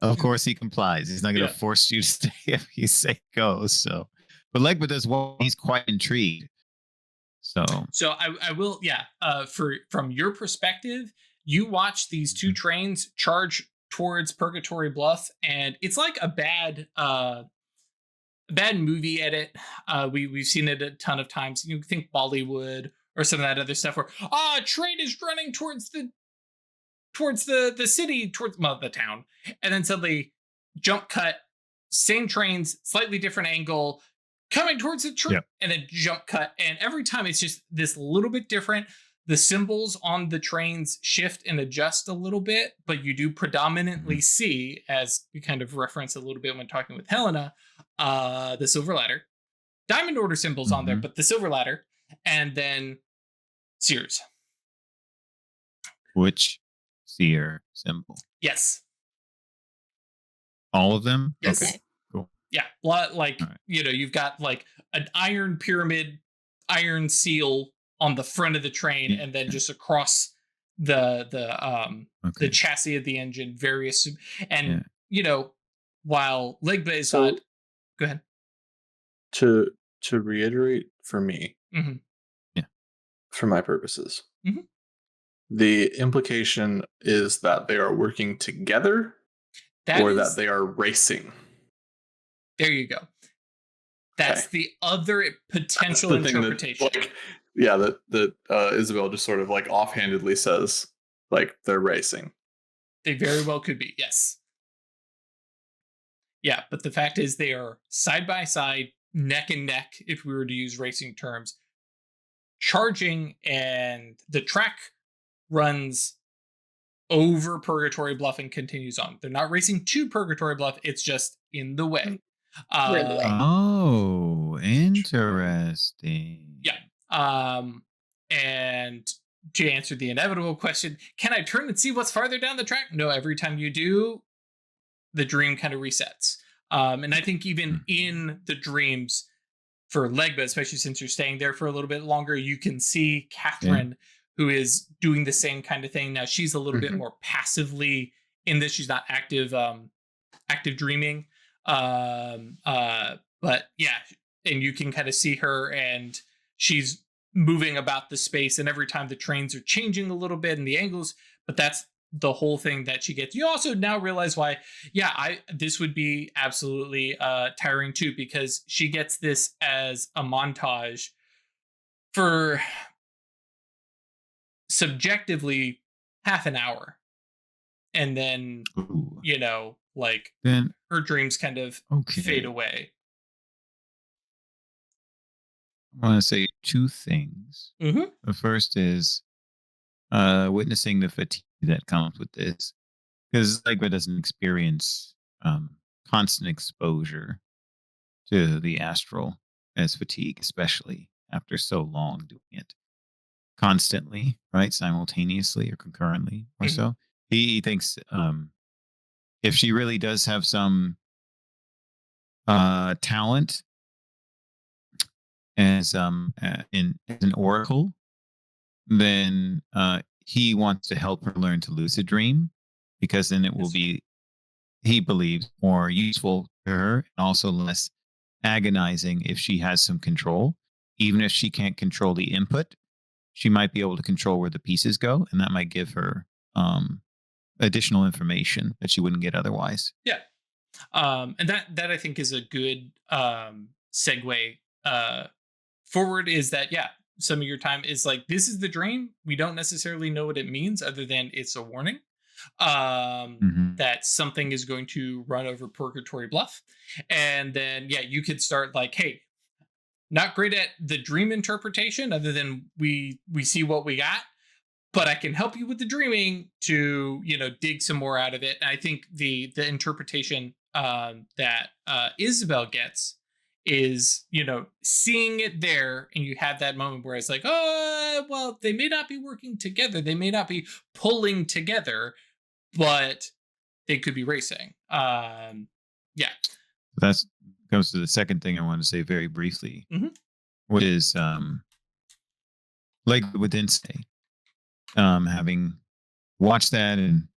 Of course, he complies. He's not going to force you to stay if you say go. So, but Legba does well. He's quite intrigued. So I will. Yeah. From your perspective, you watch these two trains charge towards Purgatory Bluff, and it's like a bad movie edit. We've seen it a ton of times. You think Bollywood or some of that other stuff where a train is running towards the city, towards the town, and then suddenly jump cut, same trains, slightly different angle, coming towards the train, and then jump cut, and every time it's just this little bit different. The symbols on the trains shift and adjust a little bit, but you do predominantly see, as we kind of reference a little bit when talking with Helena, the silver ladder, Diamond Order symbols on there, but the silver ladder, and then Seers. Which seer symbol? Yes. All of them? Yes. Okay. Cool. Yeah. Like, you've got like an iron pyramid, iron seal on the front of the train, and then just across the chassis of the engine, various, and while Legba is not. Go ahead. To reiterate for me, for my purposes, the implication is that they are working together, that they are racing. There you go. That's the other potential interpretation. That Isabel just sort of like offhandedly says, like, they're racing. They very well could be, yes. Yeah, but the fact is they are side by side, neck and neck, if we were to use racing terms, charging, and the track runs over Purgatory Bluff and continues on. They're not racing to Purgatory Bluff, it's just in the way. Oh, interesting. Yeah. And to answer the inevitable question, can I turn and see what's farther down the track? No, every time you do, the dream kind of resets. And I think even in the dreams for Legba, especially since you're staying there for a little bit longer, you can see Catherine, who is doing the same kind of thing. Now she's a little bit more passively in this. She's not active dreaming. But yeah, and you can kind of see her, and she's moving about the space, and every time the trains are changing a little bit and the angles, but that's the whole thing that she gets. You also now realize why, this would be absolutely tiring too, because she gets this as a montage for subjectively half an hour. And then, then her dreams kind of fade away. I want to say two things. The first is witnessing the fatigue that comes with this, because Legba doesn't experience constant exposure to the astral as fatigue, especially after so long doing it constantly, right? Simultaneously or concurrently or so. He thinks if she really does have some talent as an oracle, then he wants to help her learn to lucid dream, because then it will be, he believes, more useful to her and also less agonizing if she has some control. Even if she can't control the input, she might be able to control where the pieces go, and that might give her additional information that she wouldn't get otherwise. Yeah. And that I think is a good segue forward, is that, yeah, some of your time is like, this is the dream. We don't necessarily know what it means other than it's a warning that something is going to run over Purgatory Bluff. And then, yeah, you could start like, hey, not great at the dream interpretation other than we see what we got, but I can help you with the dreaming to, dig some more out of it. And I think the interpretation that Isabel gets is, seeing it there, and you have that moment where it's like, oh, well, they may not be working together. They may not be pulling together, but they could be racing. Yeah. That goes to the second thing I want to say very briefly, which is like within say, having watched that and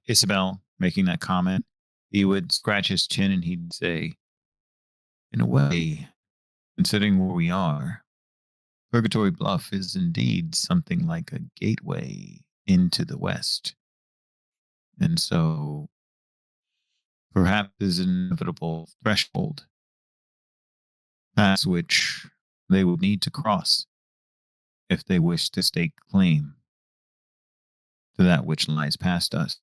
Isabel making that comment, he would scratch his chin and he'd say, in a way, considering where we are, Purgatory Bluff is indeed something like a gateway into the West. And so perhaps is an inevitable threshold past which they would need to cross if they wish to stake claim to that which lies past us.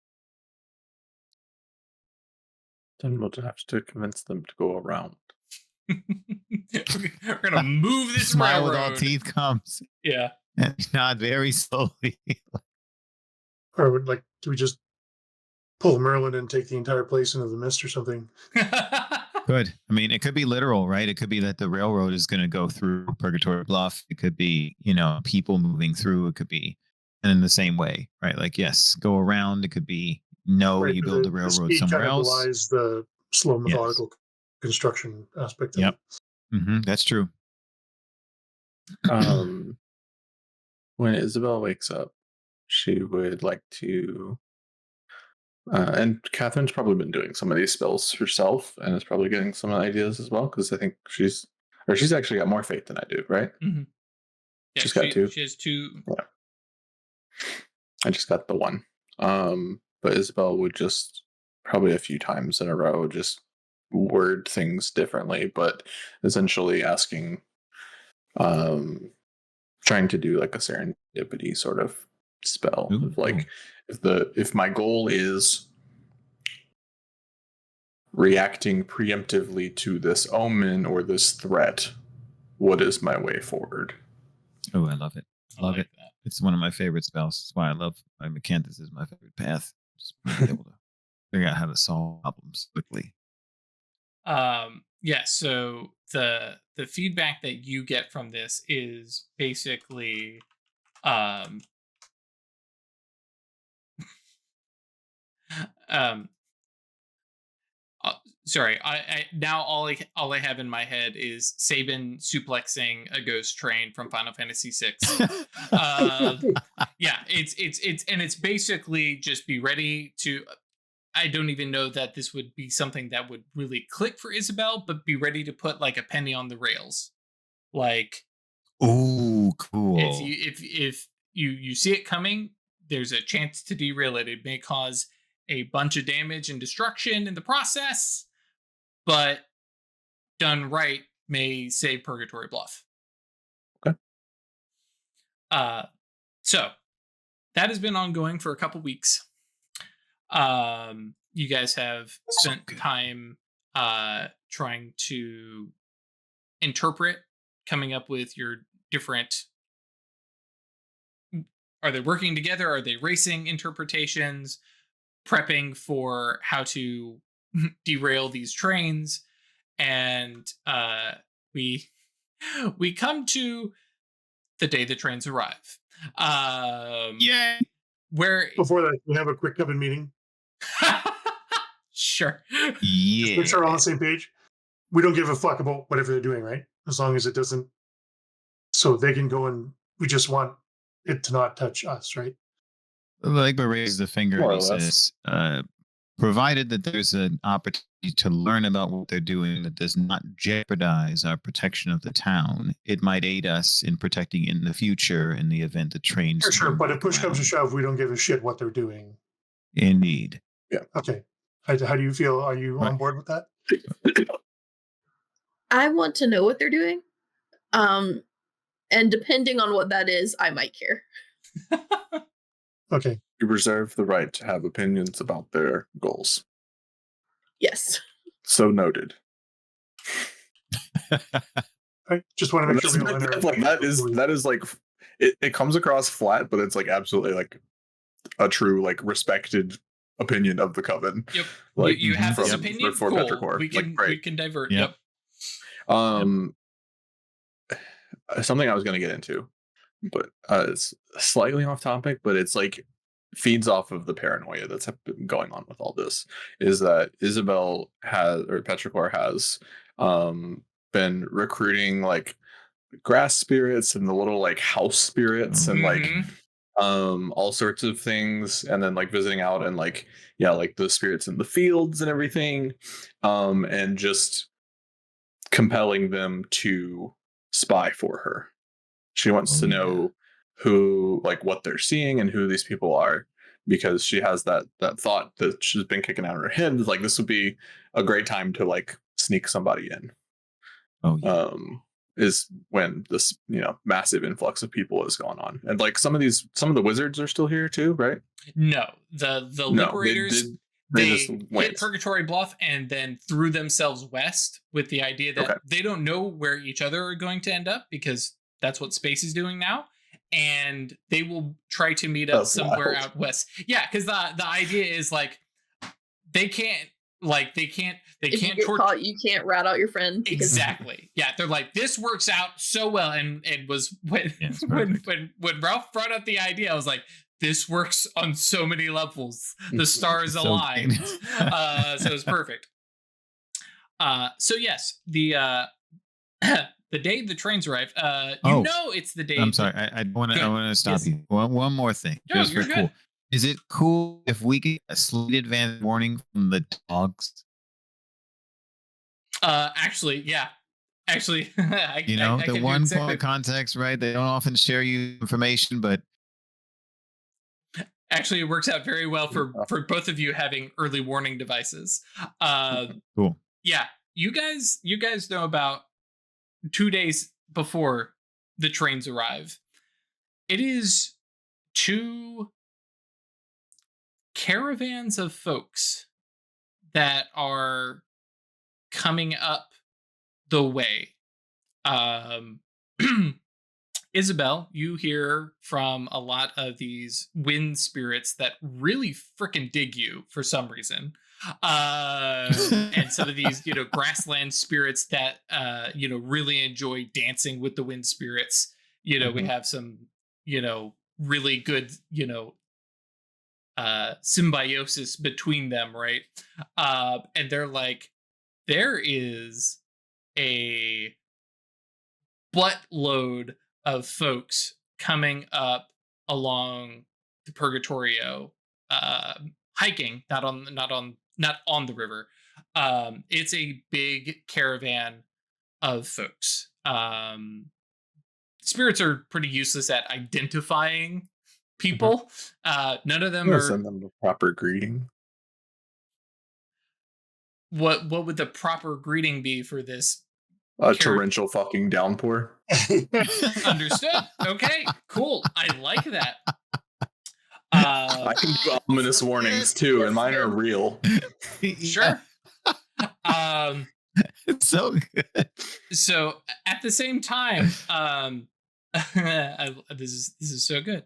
Then we'll have to convince them to go around. We're gonna move this smile railroad. with all teeth comes. Yeah. And nod very slowly. Or do we just pull Merlin and take the entire place into the mist or something? Good. I mean, it could be literal, right? It could be that the railroad is going to go through Purgatory Bluff. It could be, people moving through. It could be, and in the same way, right? Like, yes, go around. It could be, you build the railroad somewhere else. Belies the slow methodical construction aspect of it. That's true. When Isabel wakes up, she would like to, and Catherine's probably been doing some of these spells herself and is probably getting some ideas as well, because I think she's actually got more faith than I do, right? Yeah, she's got two. She has two. Yeah. I just got the one. But Isabel would just probably a few times in a row just word things differently, but essentially asking, trying to do like a serendipity sort of spell. Ooh, of like, if my goal is reacting preemptively to this omen or this threat, what is my way forward? Oh, I love it. Love it. That. It's one of my favorite spells. That's why I love my Mycanthus is my favorite path. Just being able to figure out how to solve problems quickly. Yeah, so the feedback that you get from this is basically sorry, I now all I have in my head is Sabin suplexing a ghost train from Final Fantasy VI. Yeah, it's basically just be ready to. I don't even know that this would be something that would really click for Isabel, but be ready to put like a penny on the rails. Like, oh, cool. If you see it coming, there's a chance to derail it. It may cause a bunch of damage and destruction in the process, but done right may save Purgatory Bluff. Okay. So that has been ongoing for a couple weeks. You guys have spent time trying to interpret, coming up with your different. Are they working together? Are they racing interpretations? Prepping for how to derail these trains, and we come to the day the trains arrive. Yay! Where before that, we have a quick cabin meeting. Sure. Yeah. Just make sure we're on the same page. We don't give a fuck about whatever they're doing, right? As long as it doesn't. So they can go and we just want it to not touch us, right? Like, but raise the finger More and or he less. says, provided that there's an opportunity to learn about what they're doing that does not jeopardize our protection of the town, it might aid us in protecting in the future in the event the trains Sure. turn But if back push comes to around. shove, we don't give a shit what they're doing. Indeed. Okay. How do you feel? Are you Right. on board with that? I want to know what they're doing. And depending on what that is, I might care. Okay. You reserve the right to have opinions about their goals. Yes. So noted. I just want to make sure we don't enter. Like that is like it comes across flat, but it's like absolutely like a true like respected opinion of the coven. Yep. Like you have this from- opinion. for Cool. Petrichor. We can Like, great. we can divert. Yep. Something I was going to get into, but it's slightly off topic, but it's like feeds off of the paranoia that's been going on with all this. Is that Isabel Petrichor has been recruiting like grass spirits and the little like house spirits and like all sorts of things, and then like visiting out and like like the spirits in the fields and everything, and just compelling them to spy for her. She wants to know who, like, what they're seeing and who these people are, because she has that thought that she's been kicking out of her head, like this would be a great time to like sneak somebody in. Is when this massive influx of people is going on, and like some of the wizards are still here too, right? No, the liberators they just hit went. Purgatory Bluff and then threw themselves west with the idea that they don't know where each other are going to end up, because that's what space is doing now, and they will try to meet up somewhere out west. Yeah, because the idea is like they can't if you get caught, you can't rat out your friend. Exactly. Yeah, they're like, this works out so well, and it was when Ralph brought up the idea, I was like, this works on so many levels. The stars aligned. So it's perfect. So yes, the the day the trains arrive, it's the day. I'm sorry. I want to stop you. One more thing. No, just for you're cool. good. Is it cool if we get a slight advance warning from the dogs? Actually, yeah. Actually, the one point of context, right? They don't often share you information, but actually, it works out very well for both of you having early warning devices. Cool. Yeah, you guys know about 2 days before the trains arrive. It is 2 caravans of folks that are coming up the way. Isabel, you hear from a lot of these wind spirits that really freaking dig you for some reason. And some of these, grassland spirits that, really enjoy dancing with the wind spirits. We have some, really good, symbiosis between them, right? And they're like, there is a buttload of folks coming up along the Purgatorio, hiking, not on the river. It's a big caravan of folks. Spirits are pretty useless at identifying people. None of them are. Send them the proper greeting. What would the proper greeting be for this? A torrential fucking downpour. Understood. Okay, cool. I like that. I can do ominous warnings too, and mine are real. Sure. It's so good. So at the same time, this is so good.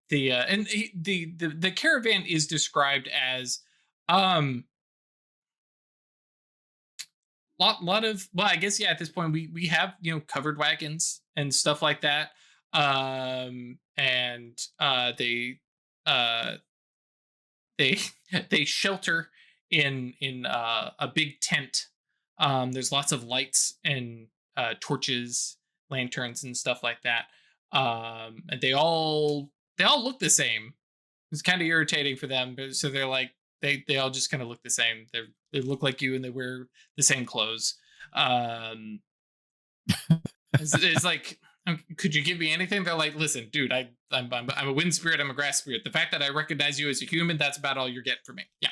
The caravan is described as lot of, well, I guess at this point we have covered wagons and stuff like that, and they shelter in a big tent. There's lots of lights and torches lanterns and stuff like that. And they all look the same. It's kind of irritating for them, but so they're like they all just kind of look the same. They look like you and they wear the same clothes. It's like, could you give me anything? They're like, listen, dude, I'm a wind spirit. I'm a grass spirit. The fact that I recognize you as a human, that's about all you're getting from me. Yeah.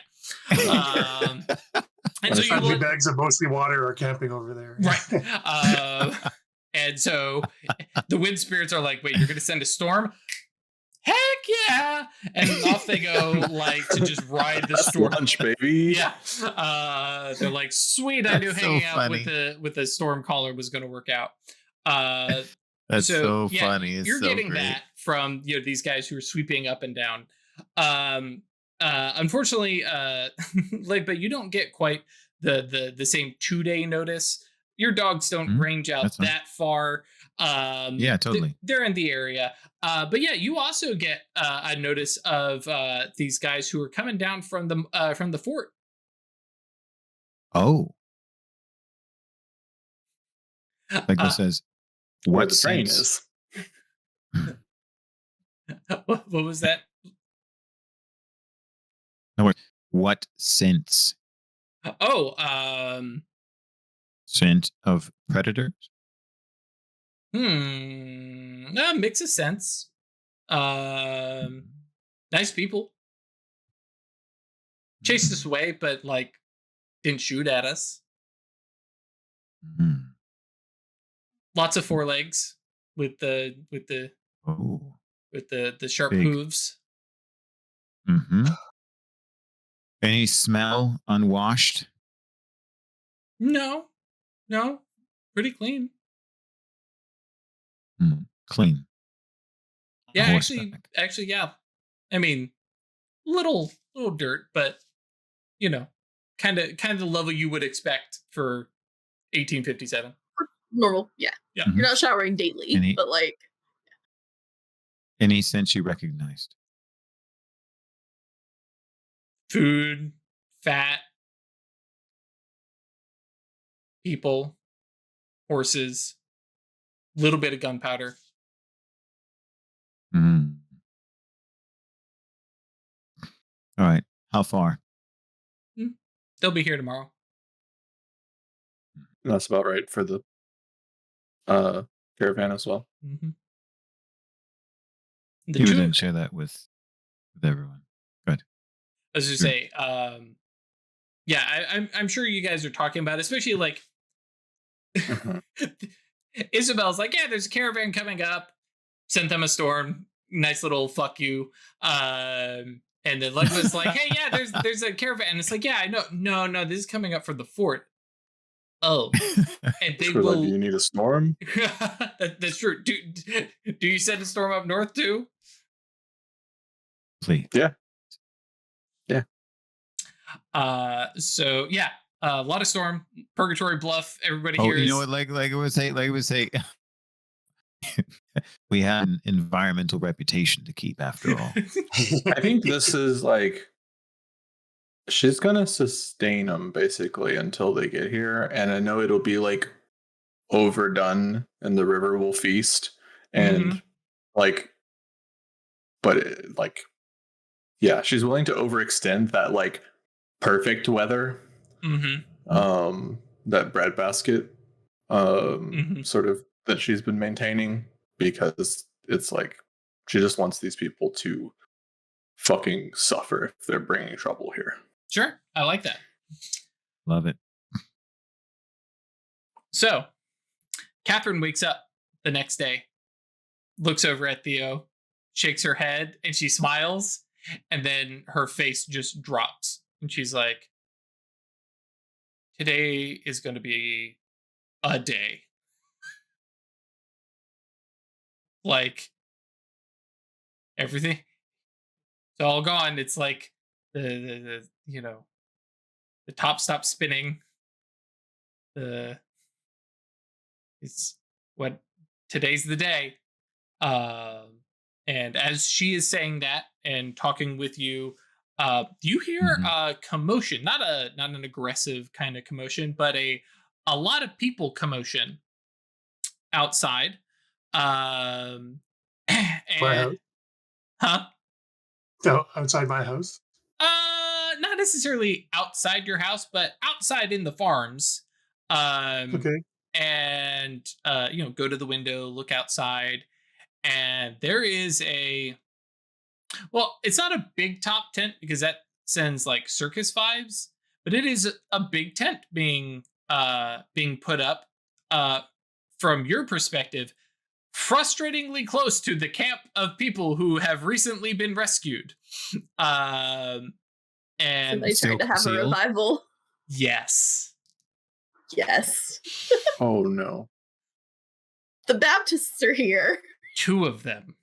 And so you bags of mostly water are camping over there. Right. And so the wind spirits are like, wait, you're going to send a storm? Heck yeah! And off they go, like, to just ride the storm. Lunch, baby. Yeah. They're like, sweet, I knew hanging out with the storm caller was going to work out. That's so funny. It's you're so getting great. that from these guys who are sweeping up and down. Unfortunately, but you don't get quite the same 2-day notice. Your dogs don't range out that far. Yeah, totally. They're in the area. But yeah, you also get a notice of these guys who are coming down from the fort. Oh. Like it says, where the train is. What was that? No, what sense? Oh, scent of predators? Mix of sense. Nice people. Chased us away, but like didn't shoot at us. Lots of forelegs with the sharp hooves. Any smell unwashed? No, pretty clean. Clean. Yeah, actually, yeah. I mean, little dirt, but kind of the level you would expect for 1857. Normal, yeah. Yeah. You're not showering daily, but like. Any sense you recognized? Food, fat, people, horses, little bit of gunpowder. All right. How far? They'll be here tomorrow. That's about right for the caravan as well. You didn't share that with everyone. Good. As you say, yeah, I'm sure you guys are talking about, especially like Isabel's like, yeah, there's a caravan coming up. Sent them a storm. Nice little fuck you. And then Ludwig's like, hey, yeah, there's a caravan. And it's like, yeah, I know. No, this is coming up for the fort. Oh, and they will. Like, do you need a storm? That's true. Do you send a storm up north too? Please. Yeah. So yeah, a lot of storm. Purgatory Bluff. Everybody here. You know what? Like it would say. We have an environmental reputation to keep, after all. I think this is like, she's gonna sustain them basically until they get here, and I know it'll be like overdone, and the river will feast, and yeah, she's willing to overextend that like perfect weather, that breadbasket, sort of that she's been maintaining, because it's like she just wants these people to fucking suffer if they're bringing trouble here. Sure, I like that. Love it. So, Catherine wakes up the next day, looks over at Theo, shakes her head, and she smiles, and then her face just drops, and she's like, "Today is going to be a day." Like, everything, it's all gone. It's like the top stops spinning. It's what today's the day. And as she is saying that and talking with you, you hear a commotion, not an aggressive kind of commotion, but a lot of people commotion outside. And, My house. huh? No, outside my house. Not necessarily outside your house, but outside in the farms. Okay. And go to the window, look outside, and there is it's not a big top tent because that sends like circus vibes, but it is a big tent being put up from your perspective, frustratingly close to the camp of people who have recently been rescued. And so they tried to have a revival. Yes. Yes. Oh no. The Baptists are here. 2 of them.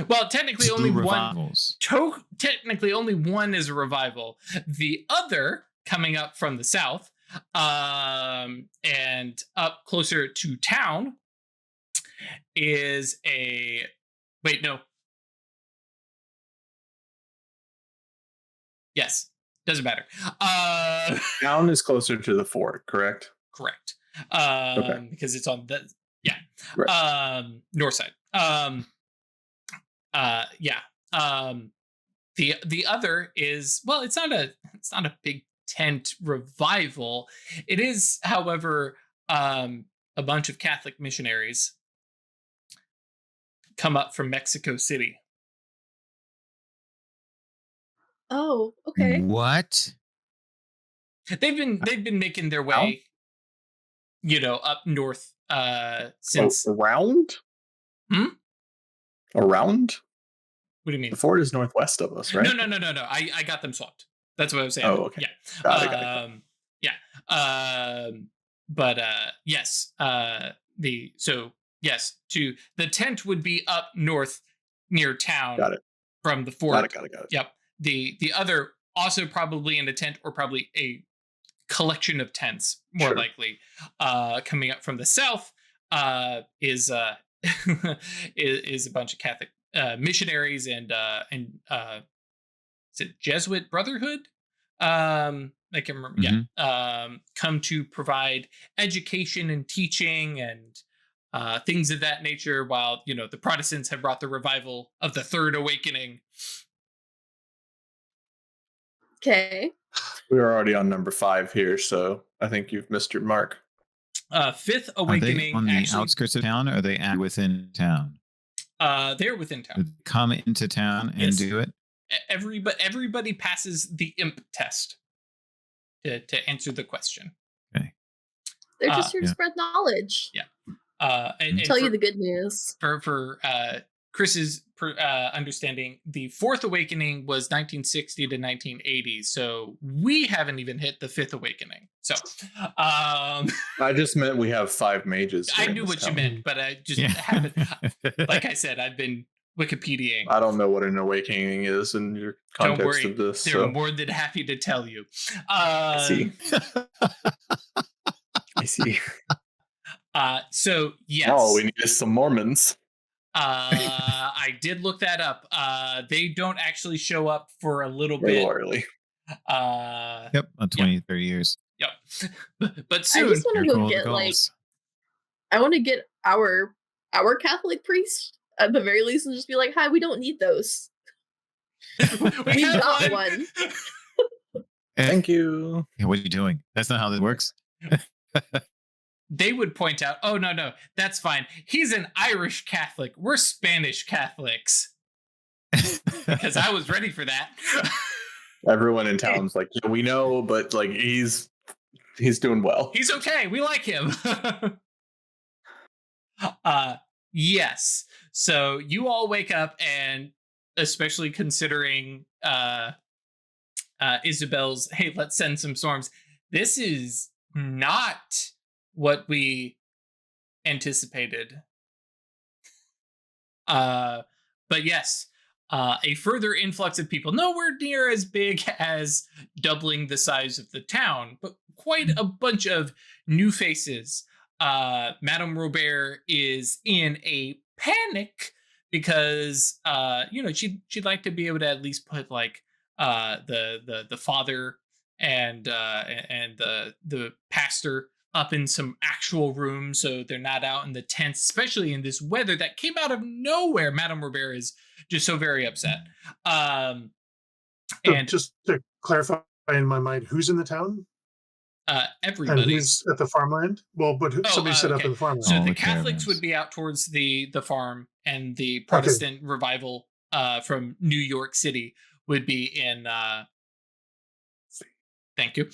Well, technically only revivals. one. Technically only one is a revival. The other coming up from the south, and up closer to town, is a. Wait, no. Yes, doesn't matter. Town is closer to the fort, correct? Correct. Okay. Because it's on the Right. North side. The other is, well, it's not a big tent revival. It is, however, a bunch of Catholic missionaries come up from Mexico City. Oh, okay. What? They've been making their way, up north since around. Around? What do you mean? The fort is northwest of us, right? No. I got them swapped. That's what I was saying. Oh, okay. Yeah. Got it. Yeah. But yes. Yes, to the tent would be up north near town. Got it. From the fort. Got it. Yep. The other also probably in a tent, or probably a collection of tents, more likely. Coming up from the south is is a bunch of Catholic missionaries and is it Jesuit Brotherhood? I can remember. Mm-hmm. Yeah. Come to provide education and teaching and things of that nature, while the Protestants have brought the revival of the Third Awakening. Okay. We are already on number 5 here, so I think you've missed your mark. Fifth Awakening. Are they on the outskirts of town, or are they within town? They're within town. Come into town and do it. Everybody passes the imp test to answer the question. Okay. They're just here to spread knowledge. Yeah. And tell you the good news. For Chris's understanding, the Fourth Awakening was 1960 to 1980, so we haven't even hit the Fifth Awakening. So, I just meant we have 5 mages. I knew what you meant, but I just haven't. Like I said, I've been Wikipediaing. I don't know what an awakening is in your context of this. They're more than happy to tell you. I see. I see. So yes. All we need is some Mormons. I did look that up. They don't actually show up for a little bit. Early. Yep, on 20, 30 years. Yep. But soon. I just want to go get I want to get our Catholic priest at the very least and just be like, hi, we don't need those. we got one. Thank you. Yeah, what are you doing? That's not how this works. They would point out, oh, no, that's fine. He's an Irish Catholic. We're Spanish Catholics. Because I was ready for that. Everyone in town's like, yeah, we know, but like he's doing well. He's okay. We like him. Yes. So you all wake up, and especially considering Isabel's, hey, let's send some storms. This is not what we anticipated. But yes, a further influx of people, nowhere near as big as doubling the size of the town, but quite a bunch of new faces. Madame Robert is in a panic because she'd like to be able to at least put like the father and the pastor up in some actual rooms, so they're not out in the tents, especially in this weather that came out of nowhere. Madame Robert is just so very upset. So And just to clarify in my mind, who's in the town and everybody. who's at the farmland? Well, but somebody set up in the farmland. So All the the Catholics caravans. would be out towards the farm, and the Protestant revival from New York City would be in thank you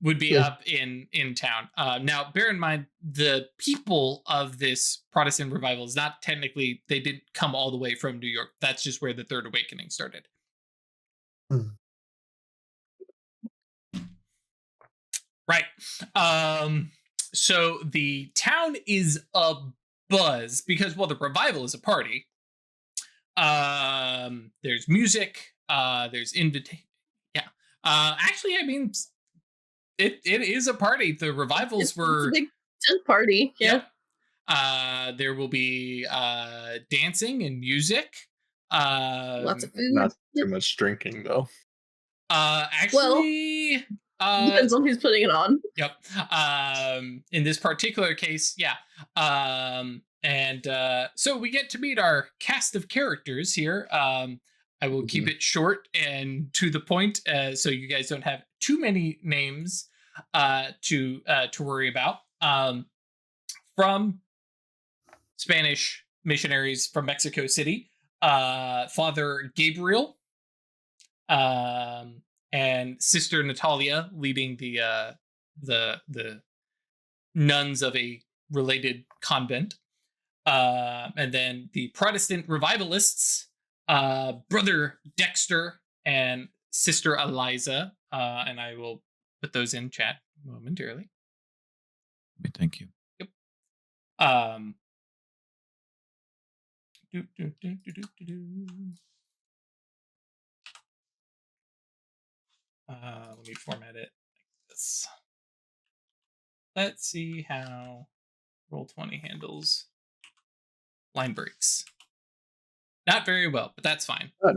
would be up in town. Now bear in mind, the people of this Protestant revival is not technically, they didn't come all the way from New York. That's just where the Third Awakening started. Right. So the town is a buzz because, well, the revival is a party. There's music. There's invitation. Yeah. Actually, I mean, it is a party. The revivals were it's a big tent party. Yeah. Yep. There will be dancing and music. Lots of food. Not too much drinking though. Actually, depends on who's putting it on. Yep. In this particular case, yeah. And so we get to meet our cast of characters here. I will keep it short and to the point, so you guys don't have too many names to worry about. From Spanish missionaries from Mexico City, Father Gabriel, and Sister Natalia leading the nuns of a related convent, and then the Protestant revivalists, Brother Dexter and Sister Eliza, and I will put those in chat momentarily. Thank you. Yep. Let me format it like this. Let's see how Roll20 handles line breaks. Not very well, but that's fine. Good.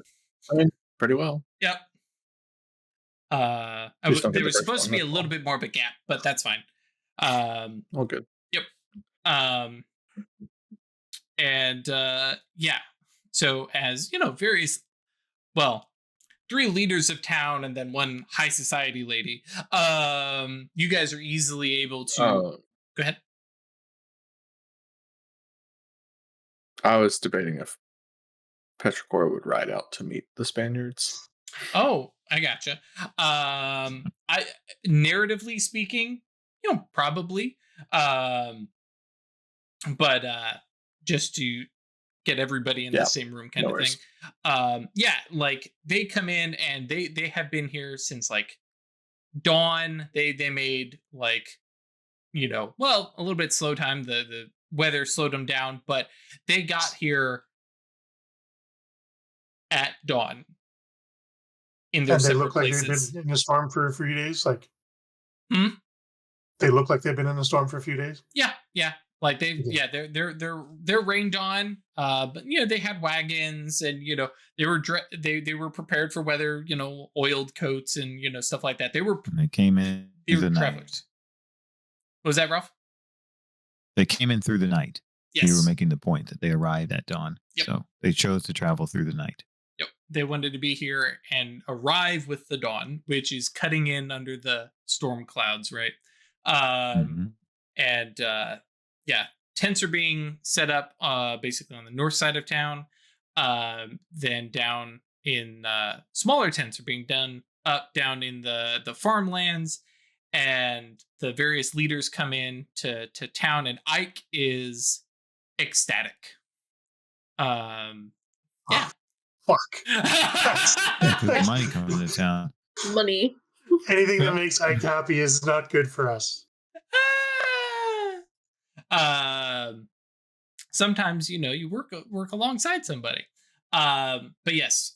I mean, pretty well. Yep. There was supposed to be a little bit more of a gap, but that's fine. All good. Yep. And yeah. So as you know, various, well, 3 leaders of town and then 1 high society lady. You guys are easily able to go ahead. I was debating if Petrichor would ride out to meet the Spaniards. Oh, I gotcha. I narratively speaking, you know, probably. But just to get everybody in the same room kind of thing. Yeah, like they come in and they have been here since like dawn. They made like, you know, well, a little bit slow time. The weather slowed them down, but they got here at dawn in their separate places. They look like they've been in a storm for a few days. Like, they look like they've been in a storm for a few days. Yeah. Like they're rained on, but you know they had wagons and you know they were prepared for weather, you know, oiled coats and you know stuff like that. They came in. They were travelers. What was that, Ralph? They came in through the night. Yes. You were making the point that they arrived at dawn, Yep. So they chose to travel through the night. Yep, they wanted to be here and arrive with the dawn, which is cutting in under the storm clouds, right? And yeah, tents are being set up basically on the north side of town. Then down in smaller tents are being done up down in the farmlands, and the various leaders come in to town, and Ike is ecstatic. Yeah. Fuck. There's money coming to town. Money. Anything that makes Ike happy is not good for us. Sometimes you know you work alongside somebody, but yes,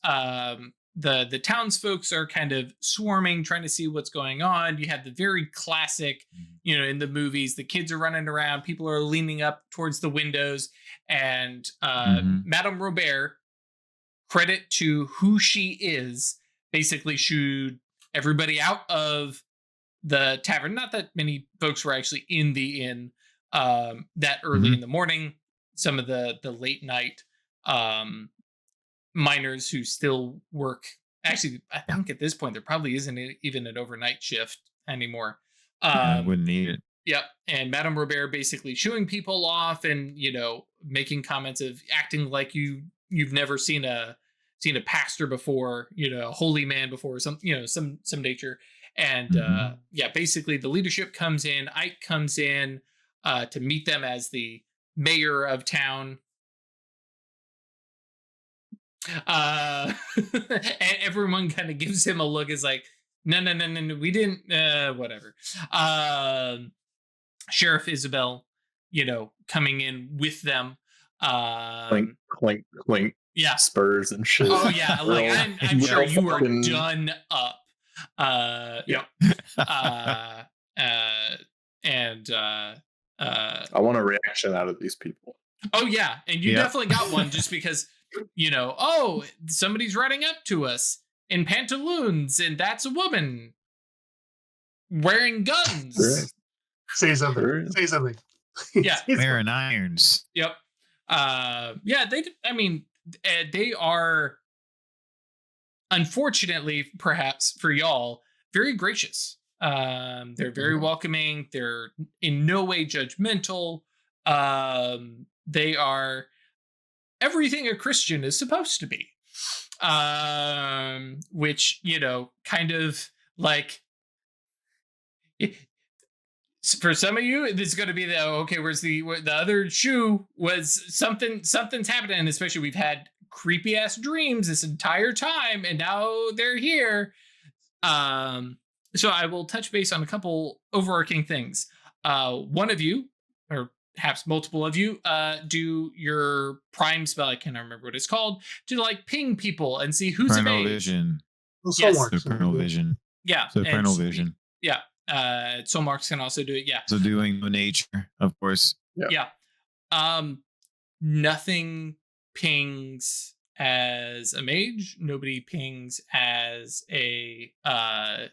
the townsfolk are kind of swarming, trying to see what's going on. You have the very classic, you know, in the movies, the kids are running around, people are leaning up towards the windows, and Madame Robert, credit to who she is, basically shooed everybody out of the tavern. Not that many folks were actually in the inn that early in the morning. Some of the late night miners who still work. Actually, I think at this point there probably isn't even an overnight shift anymore. I wouldn't need it. Yep. And Madame Robert basically shooing people off and, making comments of acting like you've never seen a pastor before, a holy man before, some nature. And basically the leadership comes in, Ike comes in to meet them as the mayor of town. And everyone kind of gives him a look as like, no, we didn't, whatever. Sheriff Isabel, coming in with them. Clink, clink, clink. Yeah. Spurs and shit. Oh yeah, like I'm sure you are done up. Yep. And I want a reaction out of these people. Oh yeah, and you definitely got one just because somebody's running up to us in pantaloons, and that's a woman wearing guns. Sure. Say something. Sure. Say something. Yeah. Wearing irons. Yep. They are, unfortunately, perhaps for y'all, very gracious. They're very welcoming. They're in no way judgmental. They are everything a Christian is supposed to be. Which, kind of like, for some of you, this is going to be where's the other shoe was something's happening, and especially we've had creepy ass dreams this entire time, and now they're here. So I will touch base on a couple overarching things. One of you, or perhaps multiple of you, do your prime spell. I can't remember what it's called, to like ping people and see who's Supernal of age. Vision. Yes. Supernal Vision. Yeah. Supernal Vision. Yeah. Soul Marks can also do it. Yeah. So doing the nature, of course. Yeah. Nothing pings as a mage. Nobody pings as as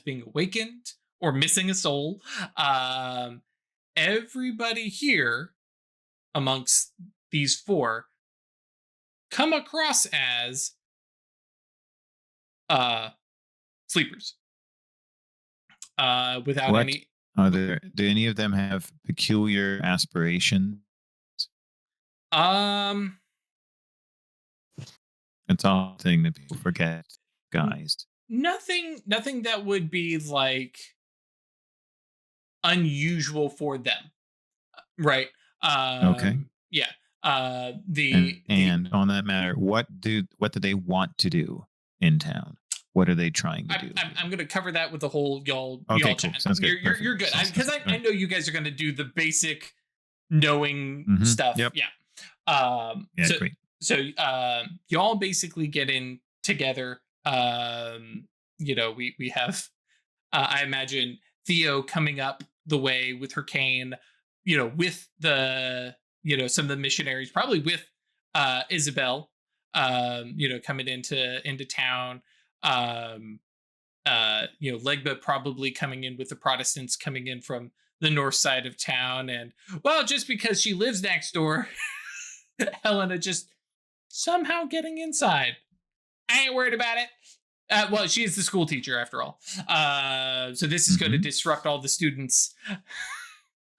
being awakened or missing a soul. Everybody here amongst these four come across as sleepers. Without any. Do any of them have peculiar aspirations? It's all a thing that people forget, guys. Nothing that would be like unusual for them, right? Okay. Yeah. And on that matter, what do they want to do in town? What are they trying to do? I'm going to cover that with the whole y'all. Okay, y'all cool. chat. Sounds good. You're good, because I know you guys are going to do the basic knowing stuff. Yep. Yeah. Great. So y'all basically get in together. We have, I imagine Theo coming up the way with her cane, with the, some of the missionaries, probably with Isabel, coming into town. Legba probably coming in with the Protestants coming in from the north side of town. And well, just because she lives next door, Helena just somehow getting inside. I ain't worried about it. Well, she's the school teacher after all. So this is going to disrupt all the students.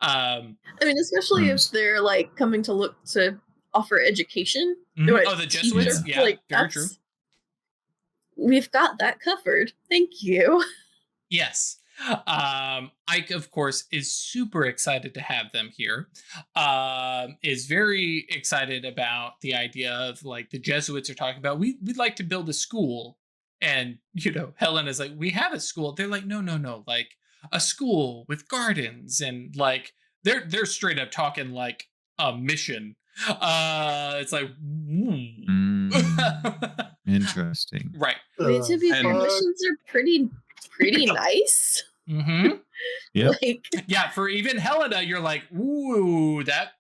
Especially if they're like coming to look to offer education. Oh, the Jesuits? Yeah, very true. We've got that covered. Thank you. Yes. Ike, of course, is super excited to have them here. Is very excited about the idea of like the Jesuits are talking about, we'd like to build a school. And, Helena's like, we have a school. They're like, no, like a school with gardens. And like, they're straight up talking like a mission. It's like, interesting. Right. To be fair, missions are pretty nice. Mm-hmm. Yeah. Yeah, for even Helena, you're like, ooh, that.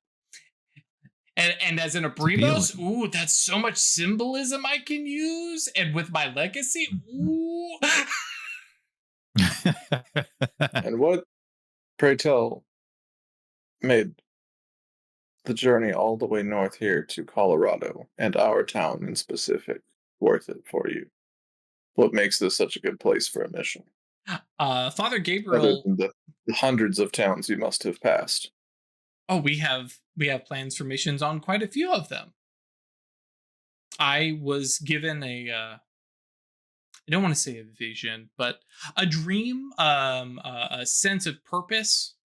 And as an Abrimos, ooh, that's so much symbolism I can use. And with my legacy, ooh. And what, pray tell, made the journey all the way north here to Colorado, and our town in specific, worth it for you? What makes this such a good place for a mission? Father Other Gabriel. than the hundreds of towns you must have passed. Oh, we have plans for missions on quite a few of them. I was given I don't want to say a vision, but a dream, a sense of purpose,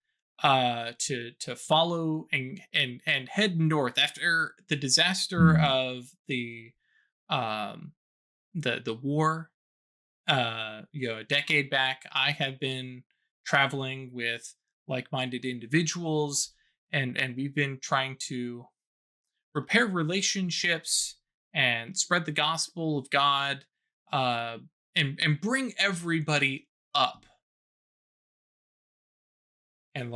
to follow and head north after the disaster of the war. A decade back, I have been traveling with like-minded individuals, and we've been trying to repair relationships and spread the gospel of God, and bring everybody up. And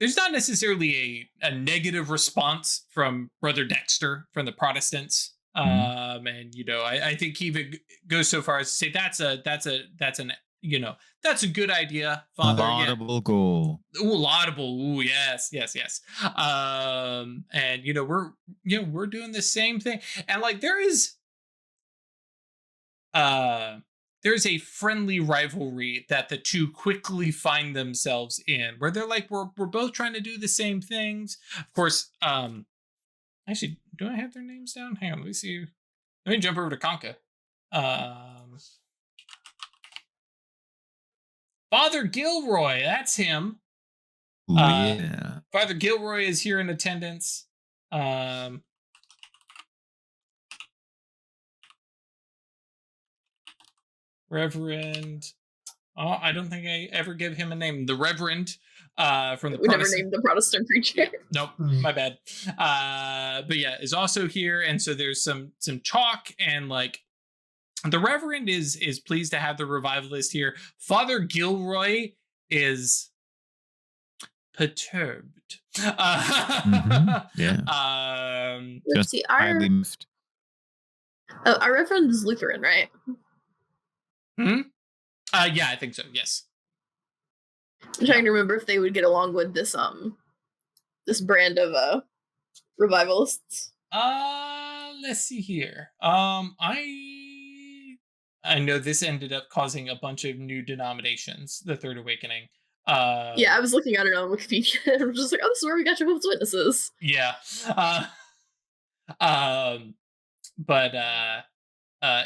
there's not necessarily a negative response from Brother Dexter from the Protestants. And I think he even goes so far as to say that's a good idea, Father. Laudable goal. Ooh, laudable. Ooh, yes. And we're doing the same thing. And there's a friendly rivalry that the two quickly find themselves in, where they're like, we're both trying to do the same things. Of course, actually, do I have their names down? Hang on, let me see. Let me jump over to Conca. Father Gilroy, that's him. Yeah. Father Gilroy is here in attendance. Reverend. Oh, I don't think I ever give him a name. The Reverend from the We never named the Protestant preacher. Yeah, nope, my bad. But yeah, is also here, and so there's some talk, and the Reverend is pleased to have the revivalist here. Father Gilroy is perturbed. Yeah. Let's see, our Reverend is Lutheran, right? Yeah, I think so. Yes. I'm trying to remember if they would get along with this brand of revivalists. Let's see here. I know this ended up causing a bunch of new denominations, the Third Awakening. Yeah, I was looking at it on Wikipedia. I'm just like, oh, this is where we got Jehovah's Witnesses. Yeah. But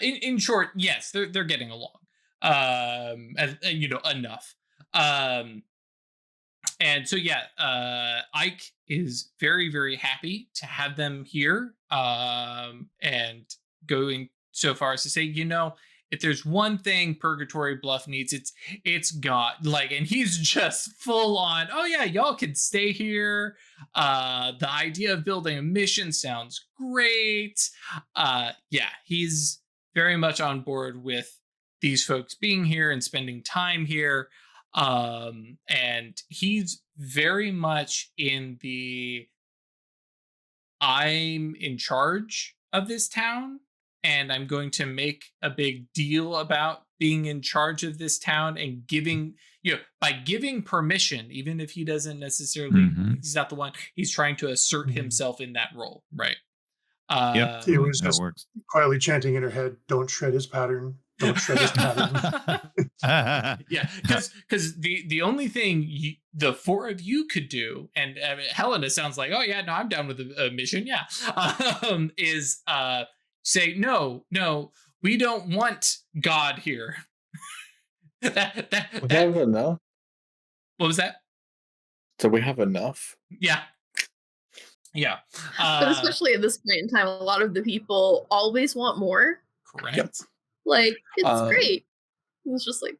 in short, yes, they're getting along. Enough. And so Ike is very, very happy to have them here. And going so far as to say, if there's one thing Purgatory Bluff needs, it's God. And he's just full on, oh yeah, y'all can stay here. The idea of building a mission sounds great. He's very much on board with these folks being here and spending time here. And he's very much in the I'm in charge of this town, and I'm going to make a big deal about being in charge of this town, and by giving permission, even if he doesn't necessarily, he's not the one, he's trying to assert himself in that role, right? He was just quietly chanting in her head, "Don't shred his pattern. Don't shred his pattern." Yeah, because the only thing the four of you could do, and Helena sounds like, oh yeah, no, I'm down with a mission. Yeah, is say no, we don't want God here. We have enough. What was that? So we have enough. Yeah. Yeah. But especially at this point in time, a lot of the people always want more. Correct. Yep. It's great. It's just like,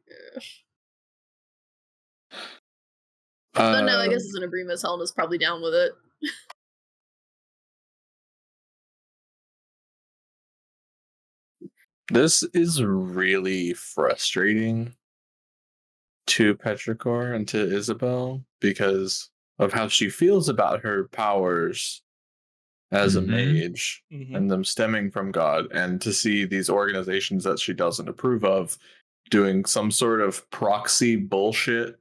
but no, I guess as an agreement, Helena's probably down with it. This is really frustrating to Petrichor and to Isabel because of how she feels about her powers as a Mhm. mage and them stemming from God, and to see these organizations that she doesn't approve of doing some sort of proxy bullshit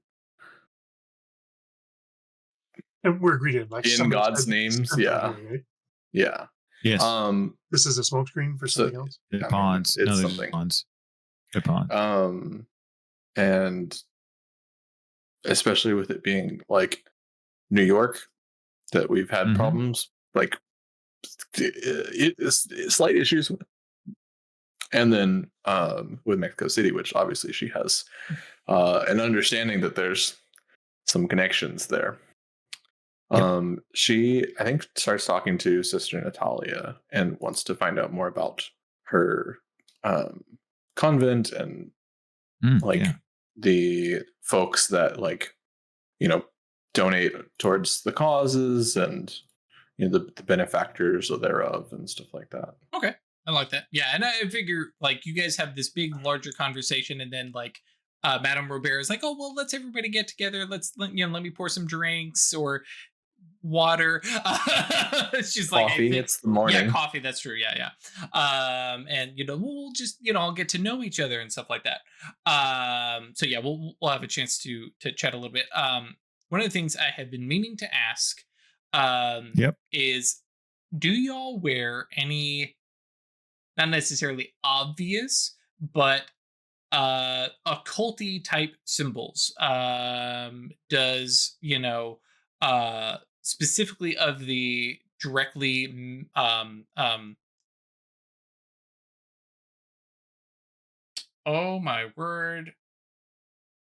And we're greeted like in somebody God's said names. something Yeah. here, right? Yeah. Yes. This is a smokescreen for So- something else. They're I mean, pawns. it's No, they're something. pawns. They're pawns. And especially with it being like New York, that we've had Mhm. problems, like slight issues with. And then with Mexico City, which obviously she has an understanding that there's some connections there. Yep. She, I think, starts talking to Sister Natalia and wants to find out more about her convent and like Yeah. the folks that donate towards the causes and the benefactors thereof and stuff like that. Okay. I like that. Yeah, and I figure like you guys have this big, larger conversation, and then like Madame Robert is like, "Oh well, let's everybody get together. Let me pour some drinks or water." She's like, Coffee. "Hey, It's the morning. Yeah, coffee. That's true. Yeah. And we'll just all get to know each other and stuff like that. So yeah, we'll have a chance to chat a little bit. One of the things I have been meaning to ask, Yep. is, do y'all wear any, not necessarily obvious, but occulty type symbols? Does specifically of the directly oh my word,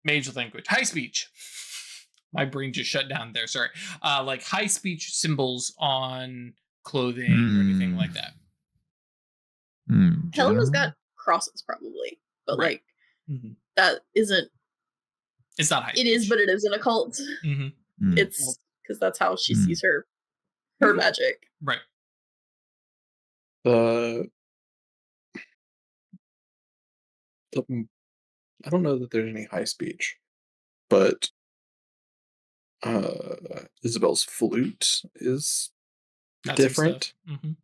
mage language, high speech. My brain just shut down there, sorry. Like high speech symbols on clothing or anything like that. Helena's General? got crosses probably, but Right. like that isn't. It's not high It speech. is, but it is an occult. It's because that's how she sees her magic. Right. I don't know that there's any high speech, but Isabel's flute is Got some different. stuff.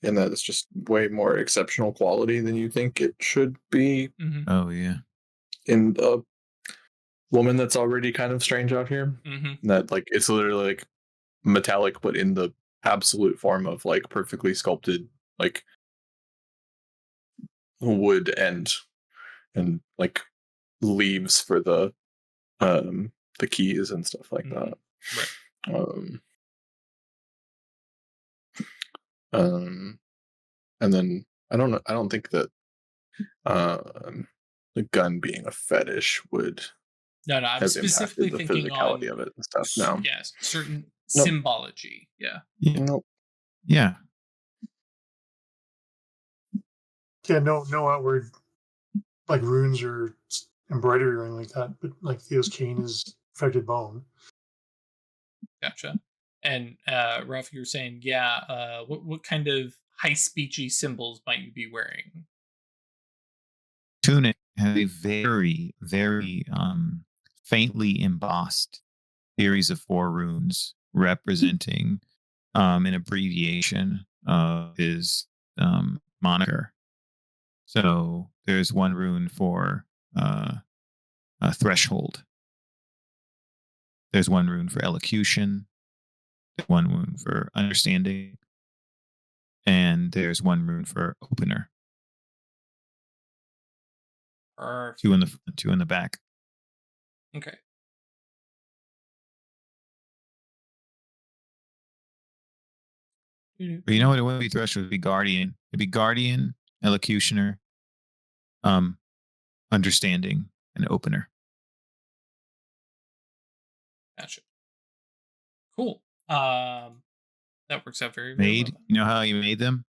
And that it's just way more exceptional quality than you think it should be Oh yeah. in a woman that's already kind of strange out here. That like it's literally like metallic, but in the absolute form of like perfectly sculpted like wood and like leaves for the keys and stuff like that. Right. And then I don't think that the gun being a fetish would No, I'm have specifically impacted the thinking physicality on of it and stuff. No. yes, certain Nope. symbology. Yeah. Nope. Yeah. Yeah, no outward like runes or embroidery or anything like that. But like Theo's cane is affected bone. Gotcha. And Ralph, you were saying, yeah, what kind of high speechy symbols might you be wearing? Tunic has a very, very faintly embossed series of 4 runes representing an abbreviation of his moniker. So there's one rune for a threshold. There's one rune for elocution. There's one rune for understanding. And there's one rune for opener. Perfect. 2 in the front, 2 in the back. Okay. But you know what? It wouldn't be threshold. It'd be guardian. It'd be guardian, elocutioner, understanding, and opener. Gotcha. Cool. That works out very, very well. You know how he made them?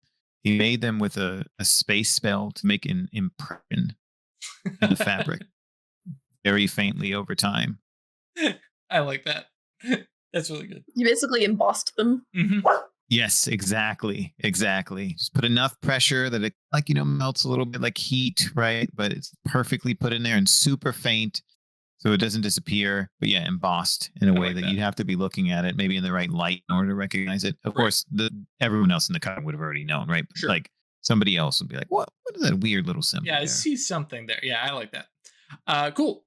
He made them with a space spell to make an impression in the fabric very faintly over time. I like that. That's really good. You basically embossed them. Yes, exactly. Just put enough pressure that it melts a little bit like heat, right? But it's perfectly put in there and super faint. So it doesn't disappear, but yeah, embossed in a way that you have to be looking at it, maybe in the right light in order to recognize it. Of course, everyone else in the coven would have already known, right? Sure. Like somebody else would be like, "What is that weird little symbol?" Yeah, I there? see something there. Yeah, I like that. Cool.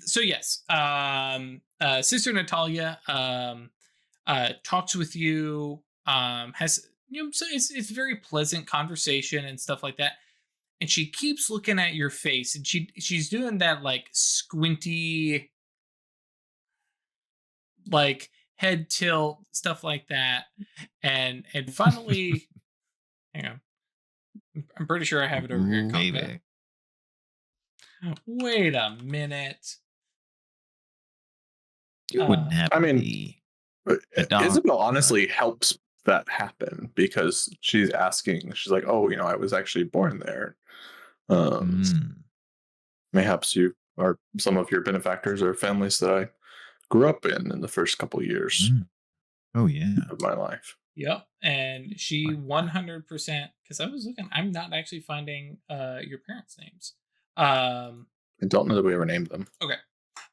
So yes, Sister Natalia talks with you. Has so it's very pleasant conversation and stuff like that. And she keeps looking at your face, and she's doing that like squinty, like head tilt stuff like that. And finally, hang on, I'm pretty sure I have it over here. Maybe. Wait a minute. You wouldn't have. I mean, Isabel dog, honestly helps that happen because she's asking. She's like, "Oh, I was actually born there. Mayhaps you are some of your benefactors or families that I grew up in the first couple years Oh yeah. of my life." Yep. And she 100%, because I was looking, I'm not actually finding your parents' names. I don't know that we ever named them. Okay.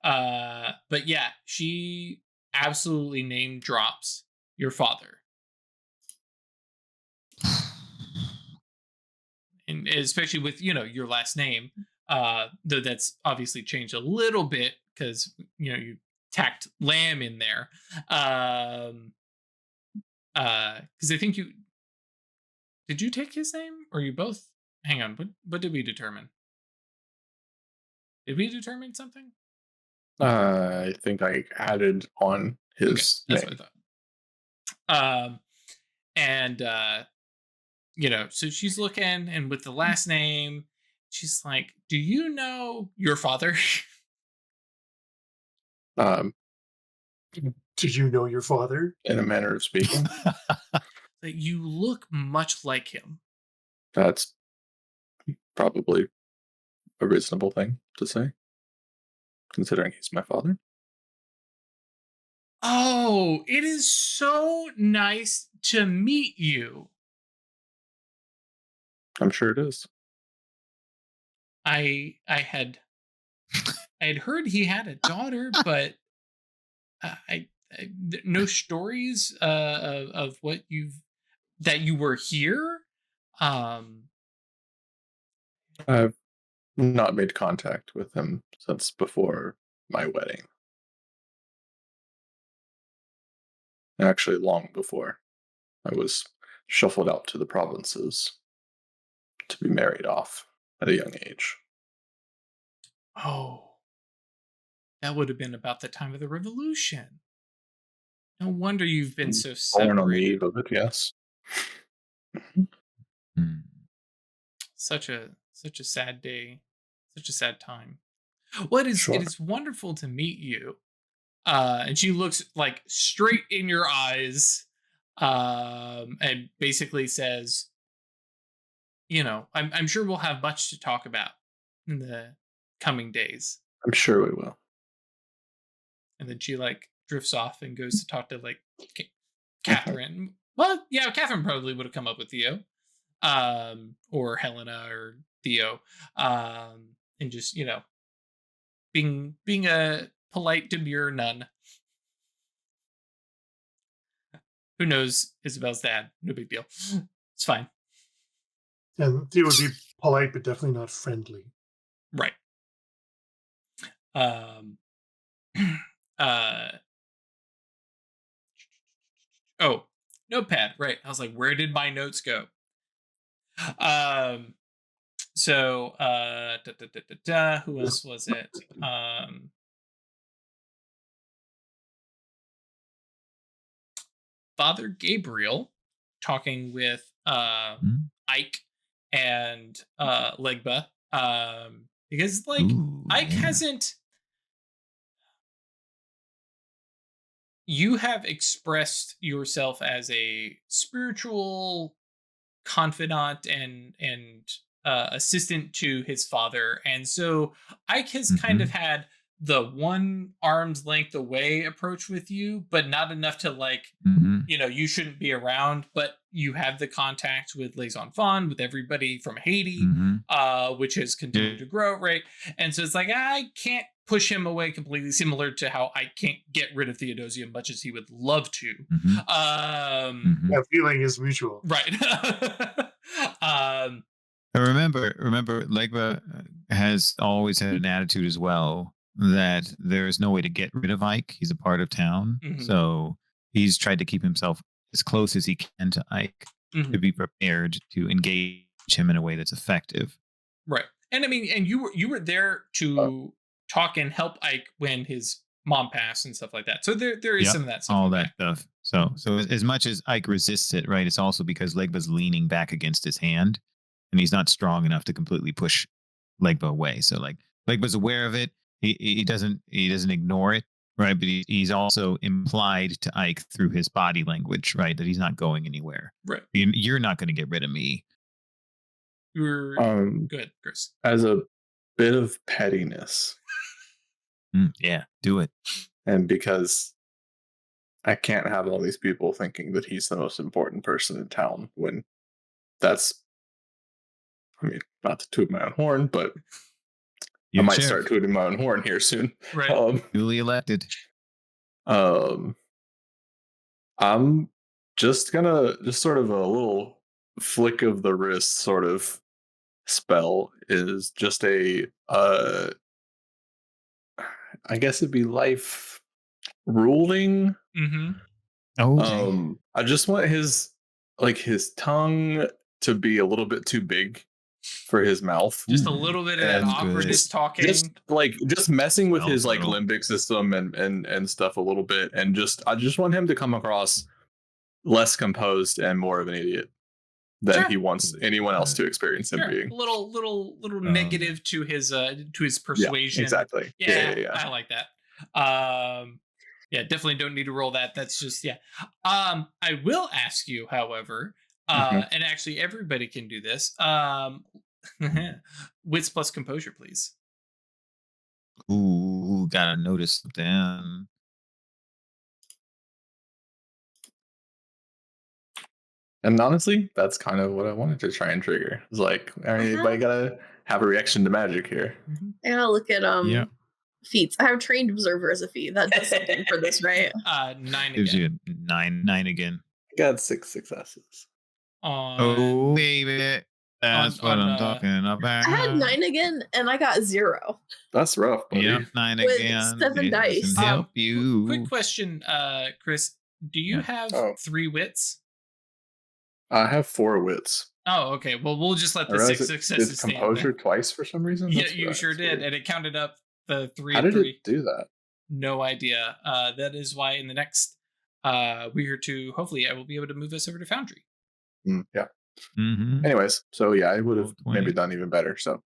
But yeah, she absolutely name drops your father. And especially with, your last name, though that's obviously changed a little bit because, you tacked lamb in there. Because I think did you take his name or you both? Hang on, what did we determine? Did we determine something? I think I added on his that's name. what I thought. And so she's looking, and with the last name, she's like, "Do you know your father?" Did you know your father? In a manner of speaking. That you look much like him. That's probably a reasonable thing to say, considering he's my father. Oh, it is so nice to meet you. I'm sure it is. I had heard he had a daughter, but I no stories of what that you were here. I've not made contact with him since before my wedding. Actually, long before. I was shuffled out to the provinces to be married off at a young age. Oh, that would have been about the time of the revolution. No wonder you've been so Born on the separated. eve of it, yes. Such a sad day, such a sad time. Well, it is wonderful to meet you. And she looks like straight in your eyes, and basically says, I'm sure we'll have much to talk about in the coming days. I'm sure we will. And then she drifts off and goes to talk to Catherine. Well, yeah, Catherine probably would have come up with Theo, or Helena or Theo, and just being a polite, demure nun. Who knows Isabel's dad? No big deal. It's fine. And Theo would be polite, but definitely not friendly. Right. Oh, notepad. Right. I was like, where did my notes go? So, who else was it? Father Gabriel talking with Ike and Legba, because Ike hasn't. You have expressed yourself as a spiritual confidant and assistant to his father, and so Ike has kind of had the one arm's length away approach with you, but not enough to like, you shouldn't be around, but you have the contact with Liaison Fawn, with everybody from Haiti, which has continued to grow, right? And so it's like, I can't push him away completely, similar to how I can't get rid of Theodosia much as he would love to. That feeling is mutual. Right. Remember, Legba has always had an attitude as well that there is no way to get rid of Ike. He's a part of town. So he's tried to keep himself as close as he can to Ike to be prepared to engage him in a way that's effective. Right. And I mean, and you were there to talk and help Ike when his mom passed and stuff like that. So there is some of that stuff. All that stuff. So as much as Ike resists it, right, it's also because Legba's leaning back against his hand and he's not strong enough to completely push Legba away. So like Legba's aware of it. He doesn't ignore it, right? But he's also implied to Ike through his body language, right, that he's not going anywhere. Right. You're not going to get rid of me. You're good, Chris. As a bit of pettiness. Yeah, do it. And because I can't have all these people thinking that he's the most important person in town when that's, I mean, not to toot my own horn, but I might start tooting my own horn here soon. Right. Duly elected. I'm just sort of a little flick of the wrist sort of spell is just a I guess it'd be life ruling. Oh, I just want his tongue to be a little bit too big for his mouth. Just a little bit of that awkwardness talking. Just messing with his like limbic system and stuff a little bit. And I just want him to come across less composed and more of an idiot than he wants anyone else to experience him being. Little negative to his persuasion. Yeah, exactly. Yeah, I like that. Yeah, definitely don't need to roll that. That's just I will ask you, however, and actually everybody can do this. Wits plus composure, please. Ooh, gotta notice them. And honestly, that's kind of what I wanted to try and trigger. It's like, everybody gotta have a reaction to magic here. I gotta look at feats. I have trained observer as a feat. That does something for this, right? 9 gives again. you 9 again. I got 6 successes. Oh baby, that's what I'm talking about. I had 9 again, and I got 0. That's rough, buddy. Yep, 9 With again. 7 dice. Help you. Quick question, Chris. Do you have 3 wits? I have 4 wits. Oh, okay. Well, we'll just let the 6 successes stand. Composure twice for some reason? Yeah, you sure did, and it counted up the 3. How did 3. it do that? No idea. That is why in the next week or two, hopefully, I will be able to move us over to Foundry. Yeah. Anyways, so yeah, I would have 20. maybe done even better. So.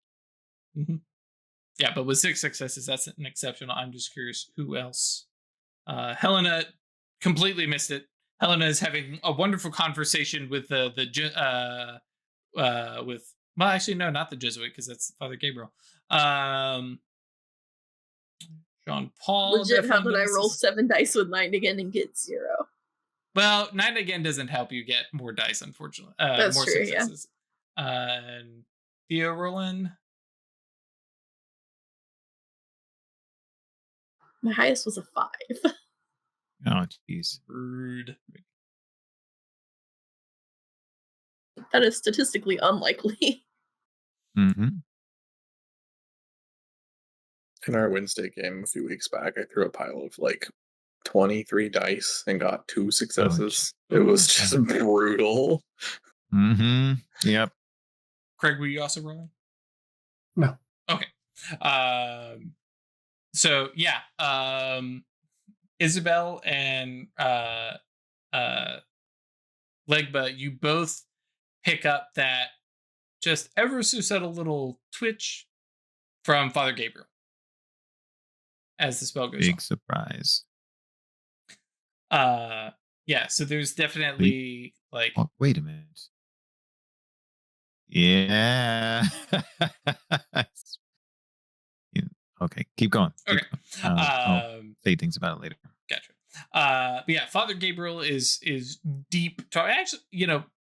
Yeah, but with 6 successes, that's an exceptional. I'm just curious who else. Helena completely missed it. Helena is having a wonderful conversation with well, actually, no, not the Jesuit, because that's Father Gabriel. Jean Paul. Legit, how did I roll 7 dice with 9 again and get 0? Well, 9 again doesn't help you get more dice, unfortunately. That's more true, successes. And Theo rolling. My highest was a 5. Oh, jeez. Rude. That is statistically unlikely. In our Wednesday game a few weeks back, I threw a pile of like 23 dice and got 2 successes. It was just brutal. Yep. Craig, were you also rolling? No. Okay. So yeah, Isabel and Legba, you both pick up that just ever so subtle little twitch from Father Gabriel as the spell goes on. Big surprise. Yeah, so there's definitely like wait a minute. Yeah. Okay, keep going. Okay. I'll say things about it later. Gotcha. But yeah, Father Gabriel is deep. Actually,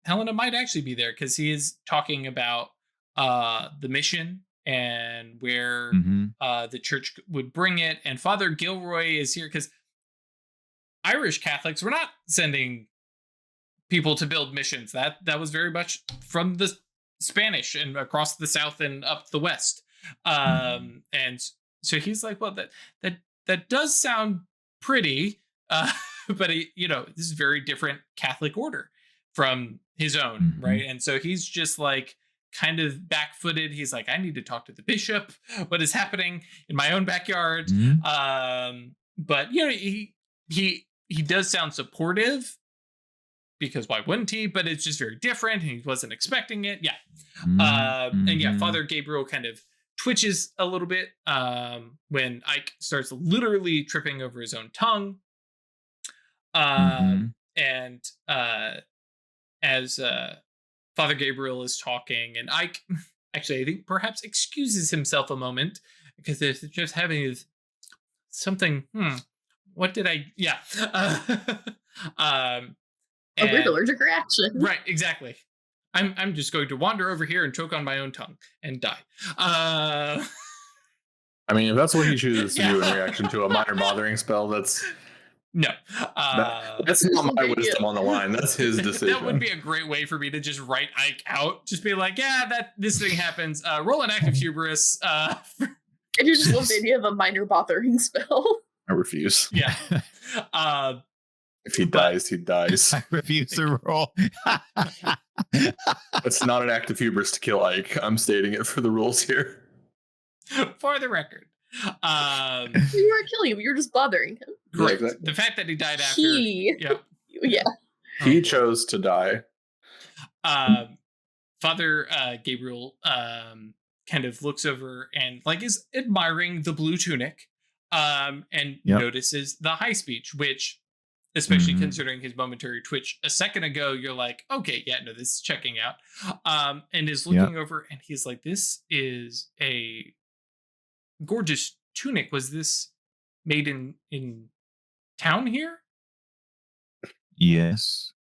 Helena might actually be there because he is talking about the mission and where the church would bring it. And Father Gilroy is here because Irish Catholics were not sending people to build missions. That was very much from the Spanish and across the South and up the West. And so he's like, well, that does sound pretty, but this is a very different Catholic order from his own, right? And so he's just like kind of back-footed. He's like, I need to talk to the bishop. What is happening in my own backyard? But he does sound supportive, because why wouldn't he? But it's just very different. And he wasn't expecting it. Yeah. And yeah, Father Gabriel kind of twitches a little bit when Ike starts literally tripping over his own tongue. And as Father Gabriel is talking, and Ike actually, I think, perhaps excuses himself a moment because they're just having something. What did I? Yeah. A weird allergic reaction. Right, exactly. I'm just going to wander over here and choke on my own tongue and die. I mean, if that's what he chooses to do in reaction to a minor bothering spell, that's no. That's not my wisdom on the line. That's his decision. That would be a great way for me to just write Ike out. Just be like, yeah, this thing happens. Roll an active hubris. And you just love the idea of a minor bothering spell. I refuse. Yeah. If he dies, he dies. I refuse to roll. It's not an act of hubris to kill Ike. I'm stating it for the rules here. For the record. You weren't killing him, you were just bothering him. Correct. Exactly. The fact that he died after. Yeah. He chose to die. Father Gabriel kind of looks over and is admiring the blue tunic and notices the high speech, which, especially considering his momentary twitch a second ago, you're like, okay, yeah, no, this is checking out. And is looking over and he's like, this is a gorgeous tunic. Was this made in town here? Yes.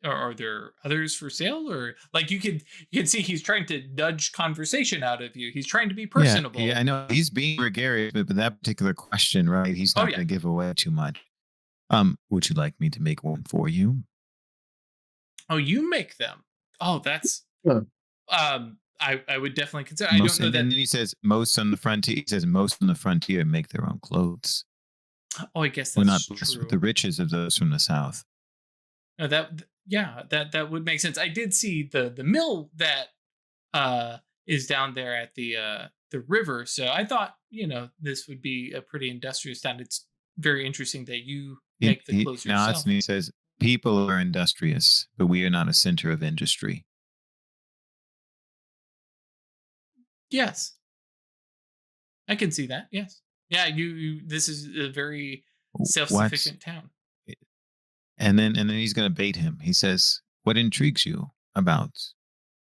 Are there others for sale, or you can see he's trying to nudge conversation out of you. He's trying to be personable. Yeah, I know he's being gregarious, but that particular question, right? He's not going to give away too much. Would you like me to make one for you? Oh, you make them? Oh, that's. I would definitely consider. I don't know that. And then he says most on the frontier. He says most on the frontier make their own clothes. Oh, I guess that's we're not true. blessed with the riches of those from the south. No, that would make sense. I did see the mill that is down there at the river, so I thought this would be a pretty industrious town. It's very interesting that you make the clothes yourself. And he says people are industrious, but we are not a center of industry. Yes, I can see that. Yes, yeah. You this is a very self-sufficient town. And then he's going to bait him. He says, what intrigues you about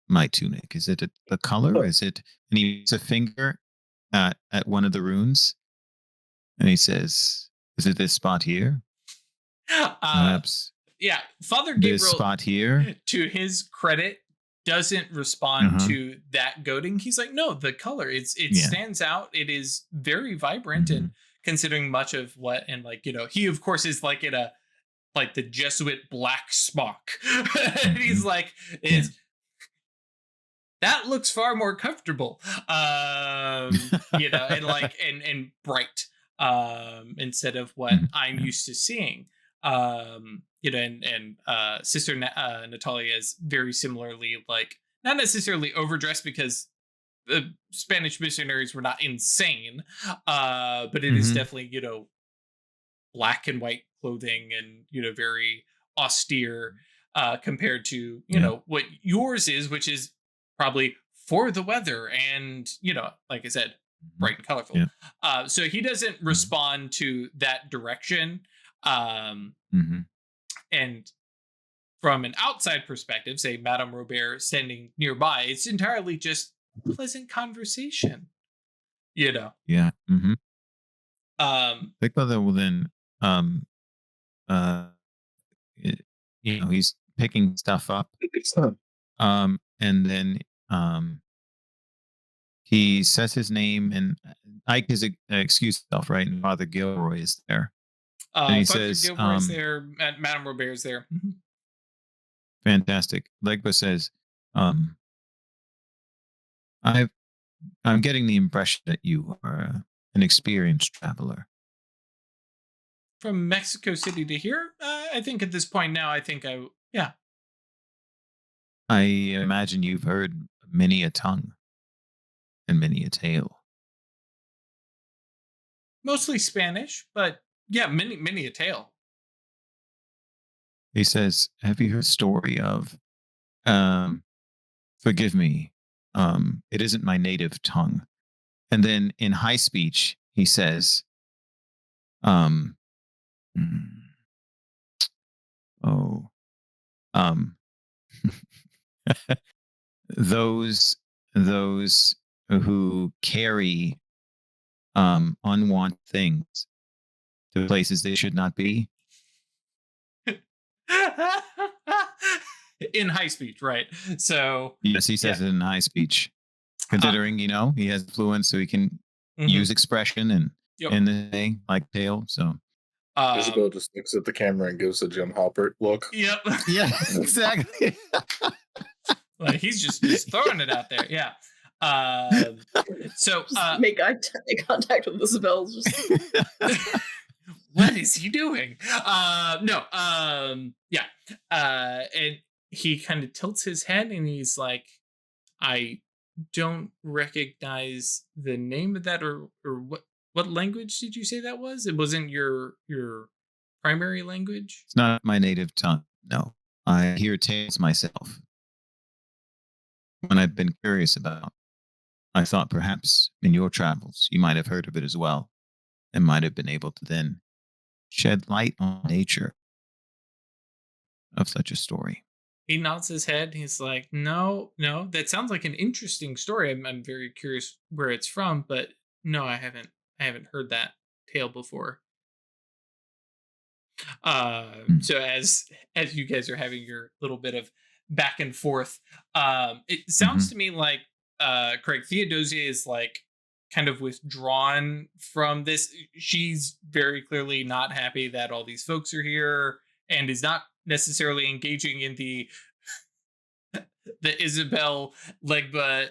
my tunic? Is it the color? Is it? And he puts a finger at one of the runes. And he says, is it this spot here? Perhaps. Yeah. Father Gabriel, this spot here, to his credit, doesn't respond to that goading. He's like, no, the color, it stands out. It is very vibrant. And considering much of what, and he of course is in a, the Jesuit black smock. And he's like, that looks far more comfortable. And and bright, instead of what I'm used to seeing. Sister Natalia is very similarly not necessarily overdressed because the Spanish missionaries were not insane, but it is definitely black and white clothing and very austere compared to what yours is, which is probably for the weather and like I said, bright and colorful. So he doesn't respond to that direction. And from an outside perspective, say Madame Robert standing nearby, it's entirely just pleasant conversation. You know. Yeah. Mm-hmm. Big Brother will then, uh, he's picking stuff up, and then he says his name, and Ike is excuse himself, right? And Father Gilroy is there, and he Father says, Gilroy's there, Madame Robert's there. fantastic. Legba says, I'm getting the impression that you are an experienced traveler. From Mexico City to here, I think at this point now, yeah. I imagine you've heard many a tongue and many a tale. Mostly Spanish, but yeah, many a tale. He says, have you heard the story of, forgive me, it isn't my native tongue. And then in high speech, he says, um, those who carry unwanted things to places they should not be. In high speech, right? So yes, he says it in high speech, considering he has influence, so he can use expression and the thing like tail. So Isabel just looks at the camera and gives a Jim Halpert look. Yep. Yeah, exactly. Like he's just throwing it out there. Yeah. So make eye contact with Isabel. Just what is he doing? No. Yeah. And he kind of tilts his head and he's like, I don't recognize the name of that, or what language did you say that was? It wasn't your primary language? It's not my native tongue. No. I hear tales myself. When I've been curious about, I thought perhaps in your travels you might have heard of it as well, and might have been able to then shed light on nature of such a story. He nods his head. He's like, no, that sounds like an interesting story. I'm very curious where it's from, but no, I haven't heard that tale before. So as you guys are having your little bit of back and forth, it sounds to me like Craig, Theodosia is like kind of withdrawn from this. She's very clearly not happy that all these folks are here, and is not necessarily engaging in the Isabel Legba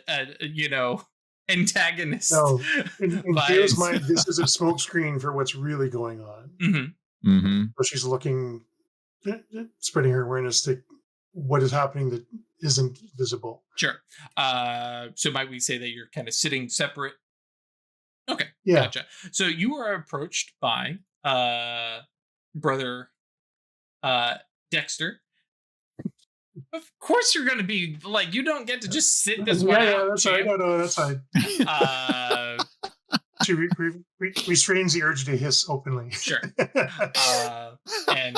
antagonist. No, in Theo's mind, this is a smokescreen for what's really going on. So she's looking, spreading her awareness to what is happening that isn't visible. Sure. So might we say that you're kind of sitting separate? Okay. Yeah. Gotcha. So you are approached by Brother Dexter. Of course you're going to be like, you don't get to just sit this one out. Yeah, that's right. No, that's fine. She restrains the urge to hiss openly. Sure. And,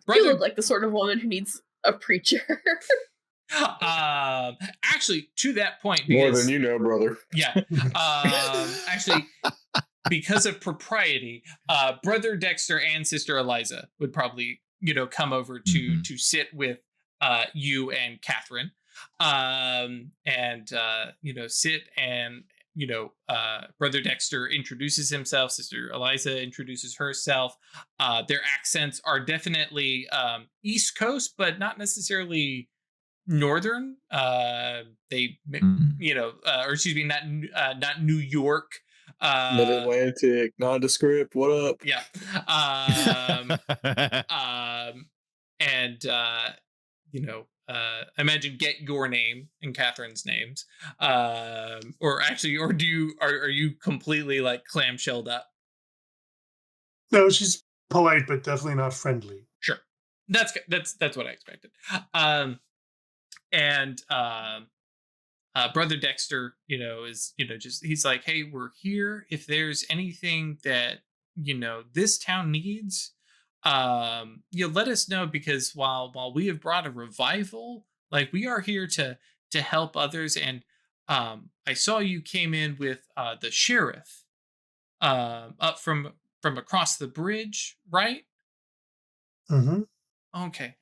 Brother... You look like the sort of woman who needs a preacher. Actually, to that point... More than you know, brother. Yeah. Actually, because of propriety, Brother Dexter and Sister Eliza would probably, come over to sit with you and Catherine, sit and, Brother Dexter introduces himself. Sister Eliza introduces herself. Their accents are definitely East Coast, but not necessarily Northern. They, or excuse me, not New York. Mid-Atlantic, nondescript. What up? Yeah. Imagine get your name and Catherine's names, are you completely like clamshelled up? No, she's polite, but definitely not friendly. Sure, that's what I expected. Brother Dexter, is just he's like, hey, we're here. If there's anything that this town needs, let us know, because while we have brought a revival, like we are here to help others, and I saw you came in with the sheriff up from across the bridge, right? Mm-hmm. Okay.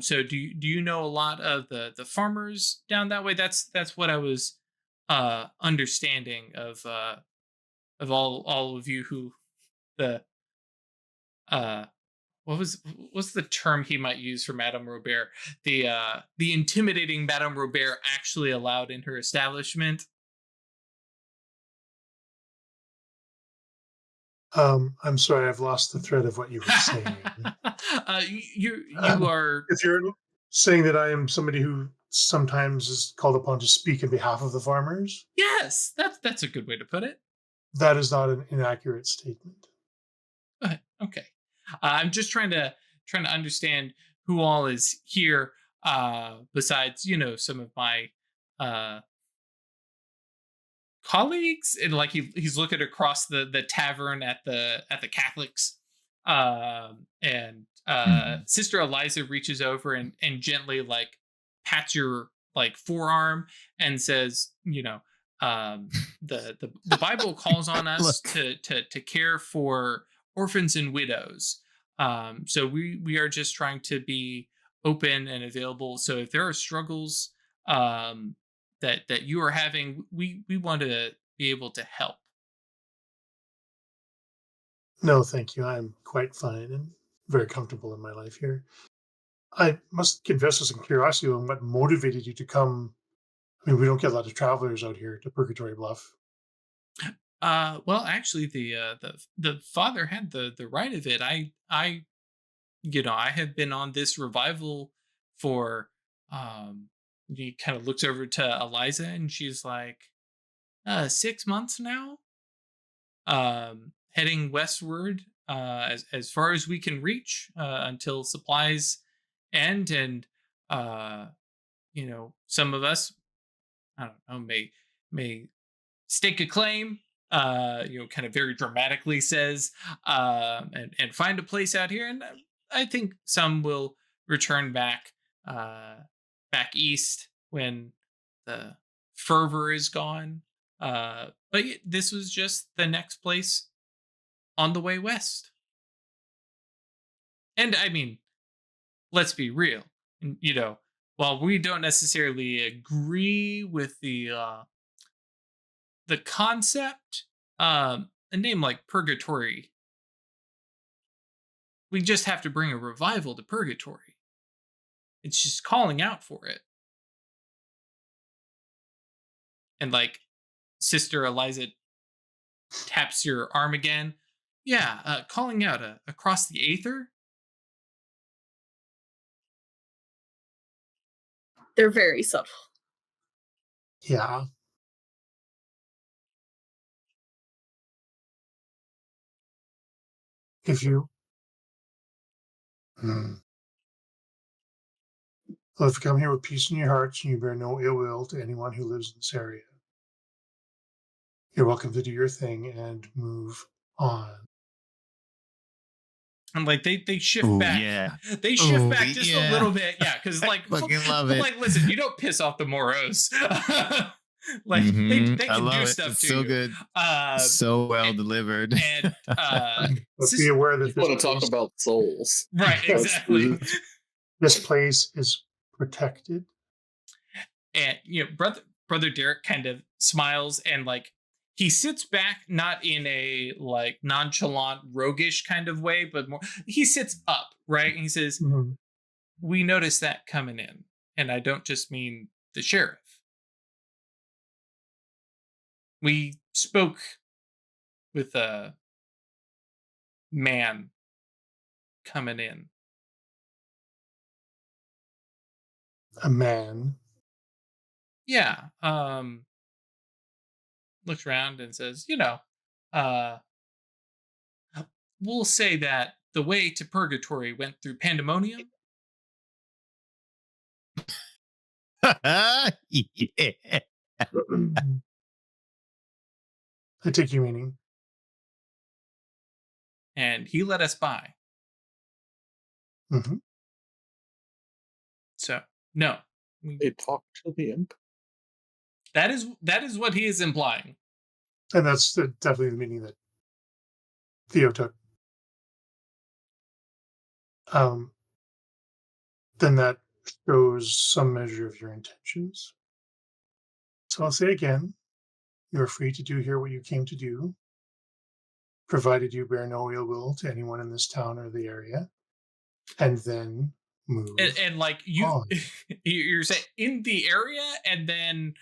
So do you know a lot of the farmers down that way? That's what I was understanding of all of you who the uh what's the term he might use for Madame Robert? The intimidating Madame Robert actually allowed in her establishment. I'm sorry, I've lost the thread of what you were saying. You are If you're saying that I am somebody who sometimes is called upon to speak in behalf of the farmers, yes, that's a good way to put it. that is not an inaccurate statement. Okay. I'm just trying to understand who all is here besides, some of my uh colleagues, and like he's looking across the tavern at the Catholics. And Sister Eliza reaches over and gently like pats your like forearm and says, the Bible calls on us to care for orphans and widows. So we are just trying to be open and available. So if there are struggles that you are having, we want to be able to help. No, thank you. I'm quite fine and very comfortable in my life here. I must confess to some curiosity on what motivated you to come. I mean, we don't get a lot of travelers out here to Purgatory Bluff. Well, actually, the father had the right of it. I have been on this revival for. He kind of looks over to Eliza and she's like, 6 months now. Heading westward as far as we can reach until supplies end, and some of us, I don't know, may stake a claim. Kind of very dramatically says, and find a place out here, and I think some will return uh, back east when the fervor is gone. But this was just the next place on the way west. And I mean, let's be real. While we don't necessarily agree with the concept, a name like Purgatory, we just have to bring a revival to Purgatory. It's just calling out for it. And like Sister Eliza taps your arm again. Yeah, calling out across the aether. They're very subtle. Yeah. If you Well, if you come here with peace in your hearts and you bear no ill will to anyone who lives in this area, you're welcome to do your thing and move on. And like they shift Ooh, back. yeah. They shift Ooh, back just a yeah. little bit. Yeah, because like Fucking love it. like listen, you don't piss off the Moros. Like Mhm. they I can love do it. stuff It's to so you. good. So well delivered. And But be aware that You want this to talk place, about souls. right, exactly. this place is protected. And brother Derek kind of smiles and like he sits back, not in a like nonchalant roguish kind of way, but more he sits up, right? And he says, Mhm. we noticed that coming in, and I don't just mean the sheriff. We spoke with a man coming in. A man. Yeah. Looks around and says, uh we'll say that the way to purgatory went through pandemonium. Yeah. I take your meaning. And he let us by. Hmm. So no. They talk to the imp. That is what he is implying. And that's definitely the meaning that Theo took. Then that shows some measure of your intentions. So I'll say again, you are free to do here what you came to do, provided you bear no ill will to anyone in this town or the area, and then move. And like you're saying in the area, and then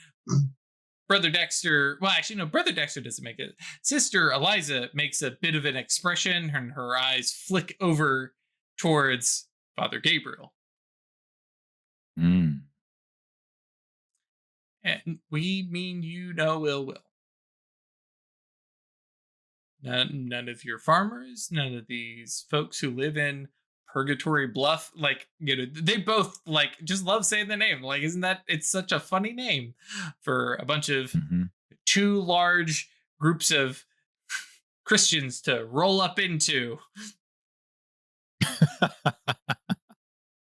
Brother Dexter. Well, actually, no. Brother Dexter doesn't make it. Sister Eliza makes a bit of an expression, and her eyes flick over towards Father Gabriel. Mm. And we mean you no ill will. None of your farmers, none of these folks who live in Purgatory Bluff, like, they both like just love saying the name. Like, isn't that, it's such a funny name for a bunch of two large groups of Christians to roll up into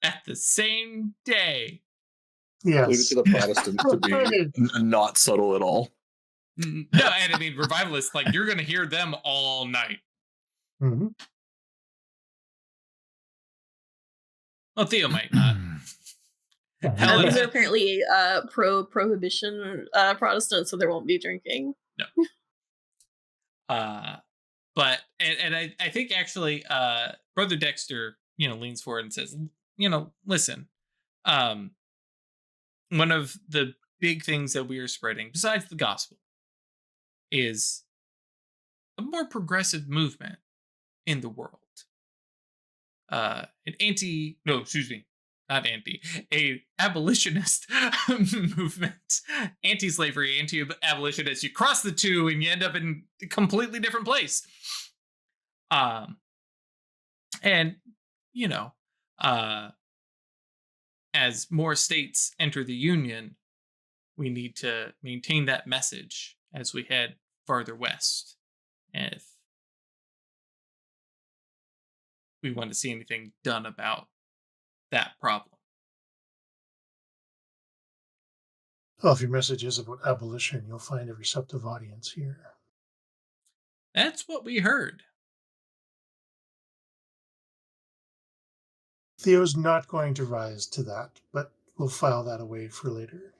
at the same day. Yes. Leave it to the Protestants to be not subtle at all. No, and I mean, revivalists, like, you're going to hear them all night. Mm-hmm. Well, Theo might not. These are apparently pro-prohibition Protestants, so there won't be drinking. No. But I think actually Brother Dexter, leans forward and says, listen, one of the big things that we are spreading, besides the gospel, is a more progressive movement in the world. A abolitionist movement, anti-slavery, anti-abolitionist. You cross the two and you end up in a completely different place. As more states enter the Union, we need to maintain that message as we head farther west. And if we want to see anything done about that problem. Well, if your message is about abolition, you'll find a receptive audience here. That's what we heard. Theo's not going to rise to that, but we'll file that away for later.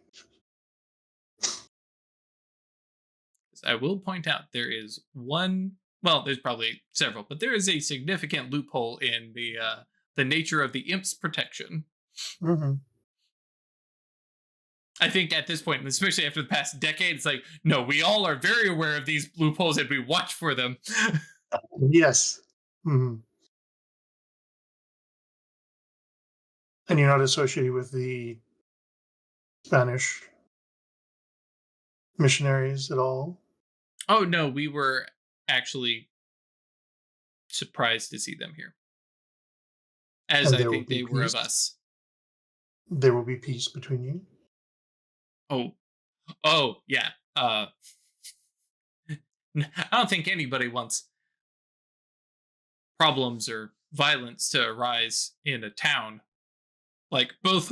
I will point out there is there's probably several, but there is a significant loophole in the nature of the imp's protection. Mm-hmm. I think at this point, especially after the past decade, it's like, no, we all are very aware of these loopholes and we watch for them. Yes. Mm-hmm. And you're not associated with the Spanish missionaries at all? Oh, no, we were actually surprised to see them here. As I think they were of us. There will be peace between you? Oh, yeah. I don't think anybody wants problems or violence to arise in a town. Like, both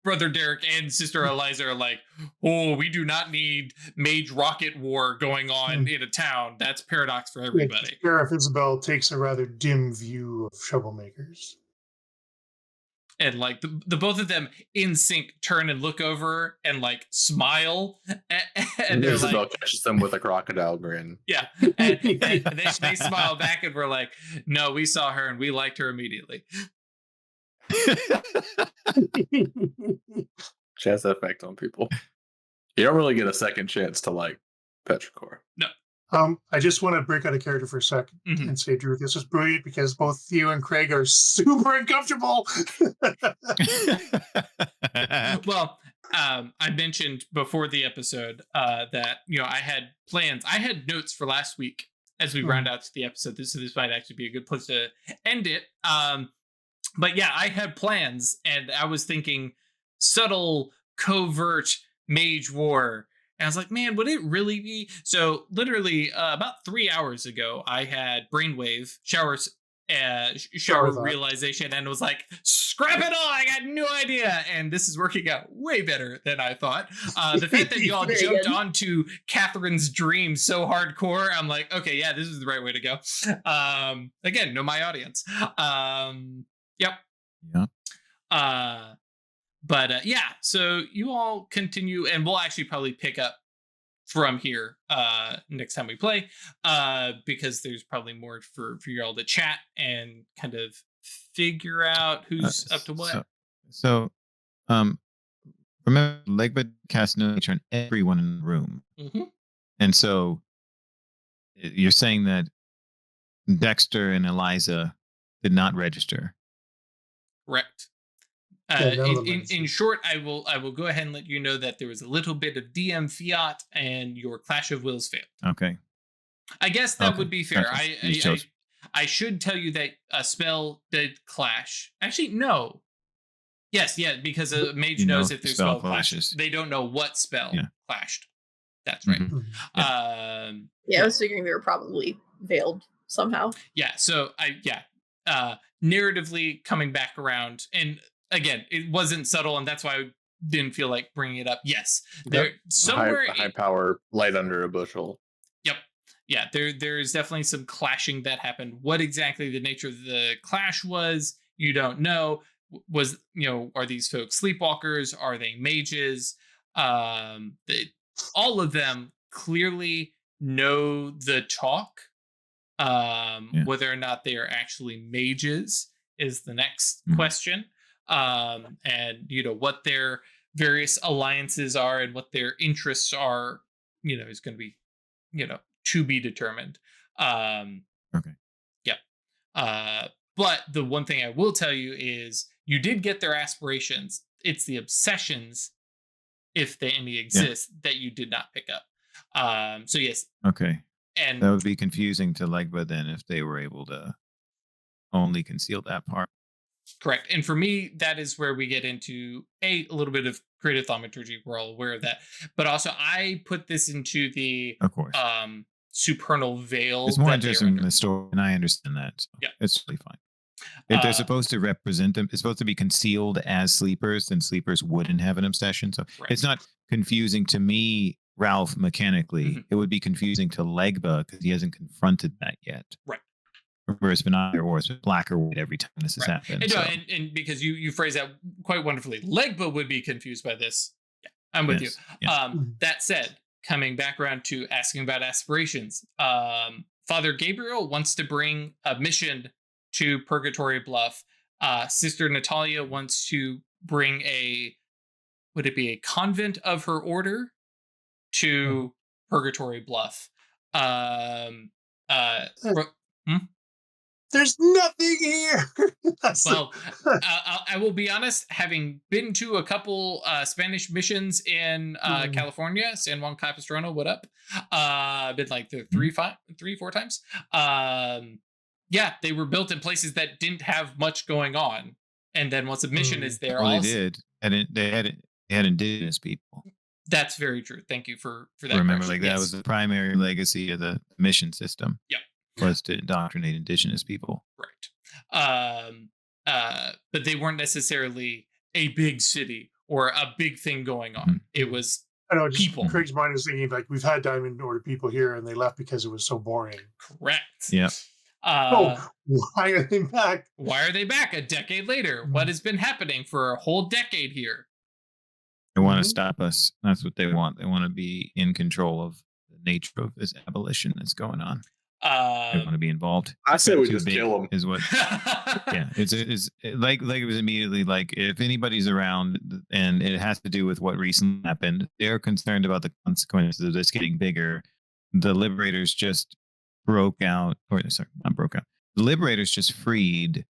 Brother Derek and Sister Eliza are like, oh, we do not need mage rocket war going on in a town. That's paradox for everybody. Sheriff Isabel takes a rather dim view of troublemakers. And like the both of them in sync turn and look over and like smile. And Isabel catches them with a crocodile grin. Yeah. And they smile back and we're like, no, we saw her and we liked her immediately. She has that effect on people. You don't really get a second chance to like Petrichor. No. I just want to break out of character for a second and say, Drew, this was brilliant because both Theo and Craig are super uncomfortable. Well, I mentioned before the episode that I had plans. I had notes for last week as we round out the episode. So this might actually be a good place to end it. But yeah, I had plans, and I was thinking subtle, covert mage war. And I was like, man, would it really be? So literally about 3 hours ago, I had Brainwave, Showers, shower realization and was like, scrap it all, I got no idea. And this is working out way better than I thought. The fact that y'all jumped onto Catherine's dream so hardcore, I'm like, okay, yeah, this is the right way to go. Again, know my audience. Yep. But yeah, so you all continue, and we'll actually probably pick up from here next time we play, because there's probably more for y'all to chat and kind of figure out who's up to what. So remember, Legbert cast no nature on everyone in the room, and so you're saying that Dexter and Eliza did not register. Correct. In short, I will go ahead and let you know that there was a little bit of DM fiat and your Clash of Wills failed. Okay. I guess that would be fair. I should tell you that a spell did clash. Actually, no. Yes, yeah, because a mage knows if their spell clashes. They don't know what spell clashed. That's right. I was figuring they were probably veiled somehow. Yeah, so narratively coming back around, and again, it wasn't subtle, and that's why I didn't feel like bringing it up. Yes, there somewhere high power light under a bushel. Yep. Yeah, there's definitely some clashing that happened. What exactly the nature of the clash was, you don't know. Are these folks sleepwalkers? Are they mages? All of them clearly know the talk. Whether or not they are actually mages is the next question. And what their various alliances are and what their interests are, is going to be, to be determined. Okay. Yeah. But the one thing I will tell you is you did get their aspirations. It's the obsessions, if they any exist, that you did not pick up. So yes. Okay. And that would be confusing to Legba then if they were able to only conceal that part. Correct. And for me, that is where we get into a little bit of creative thaumaturgy. We're all aware of that. But also, I put this into the supernal veil. It's more interesting in the story, and I understand that. So it's really fine. If they're supposed to represent them, it's supposed to be concealed as sleepers, then sleepers wouldn't have an obsession. So it's not confusing to me, Ralph, mechanically. It would be confusing to Legba because he hasn't confronted that yet. Right. Where it's been either or, it's been black or white every time this has happened. And because you phrase that quite wonderfully, Legba would be confused by this. Yeah, I'm with you. Yeah. That said, coming back around to asking about aspirations, Father Gabriel wants to bring a mission to Purgatory Bluff. Sister Natalia wants to bring would it be a convent of her order to Purgatory Bluff? There's nothing here. I will be honest, having been to a couple Spanish missions in California, San Juan Capistrano, what up? Been like 3-4 times. They were built in places that didn't have much going on. And then once a mission is there, they did. And they had indigenous people. That's very true. Thank you for that. Remember, that was the primary legacy of the mission system. Yep. Was to indoctrinate indigenous people. Right. But they weren't necessarily a big city or a big thing going on. It was people. Craig's mind is thinking like, we've had Diamond Order people here and they left because it was so boring. Correct. Yeah. Why are they back? Why are they back a decade later? What has been happening for a whole decade here? They want to stop us. That's what they want. They want to be in control of the nature of this abolition that's going on. They want to be involved. I said we just kill them. Is what? Yeah, it's like it was immediately like, if anybody's around and it has to do with what recently happened, they're concerned about the consequences of this getting bigger. The Liberators just not broke out. The Liberators just freed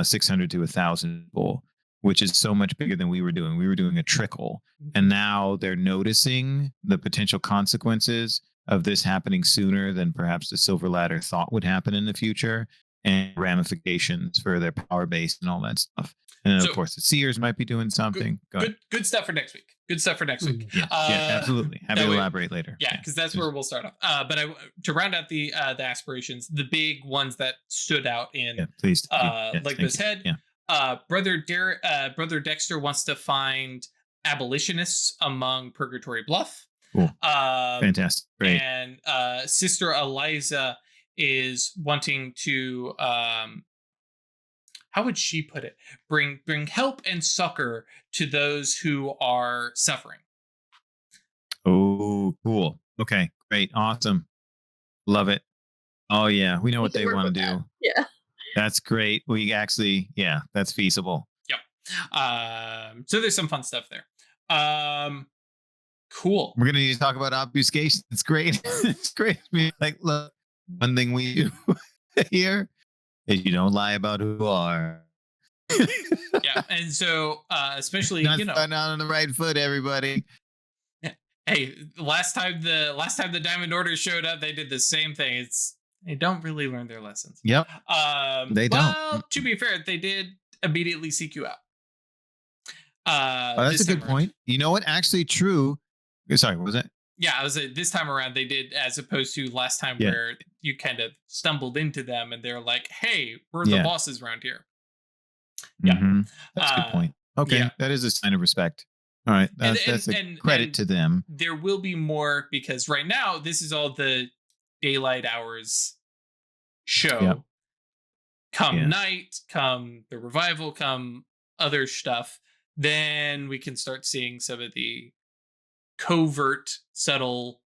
600 to 1,000 people, which is so much bigger than we were doing. We were doing a trickle, and now they're noticing the potential consequences of this happening sooner than perhaps the Silver Ladder thought would happen in the future, and ramifications for their power base and all that stuff. And then, of course, the Seers might be doing something. Good stuff for next week. Good stuff for next week. Yes, absolutely. Happy to elaborate later. Yeah, because that's where we'll start off. But to round out the aspirations, the big ones that stood out in please. Legba's head. Yeah. Brother Dexter wants to find abolitionists among Purgatory Bluff. Cool. Fantastic. Great. And Sister Eliza is wanting to how would she put it? Bring help and succor to those who are suffering. Oh, cool. Okay, great. Awesome. Love it. Oh, yeah. We know what they want to do. Yeah. That's great. We actually, that's feasible. Yep. So there's some fun stuff there. Cool. We're going to need to talk about obfuscation. It's great. It's great. Like, look, one thing we do here is you don't lie about who you are. Yeah, and so especially not starting out on the right foot, everybody. Hey, last time the Diamond Order showed up, they did the same thing. They don't really learn their lessons. Yep. They don't. Well, to be fair, they did immediately seek you out. That's a good point. You know what? Actually, true. Sorry, what was it? Yeah, this time around they did, as opposed to last time where you kind of stumbled into them and they're like, "Hey, we're the bosses around here." Yeah, that's a good point. Okay, that is a sign of respect. All right, that's a credit to them. There will be more because right now this is all the daylight hours show. Yep. Come night, come the revival, come other stuff, then we can start seeing some of the covert, subtle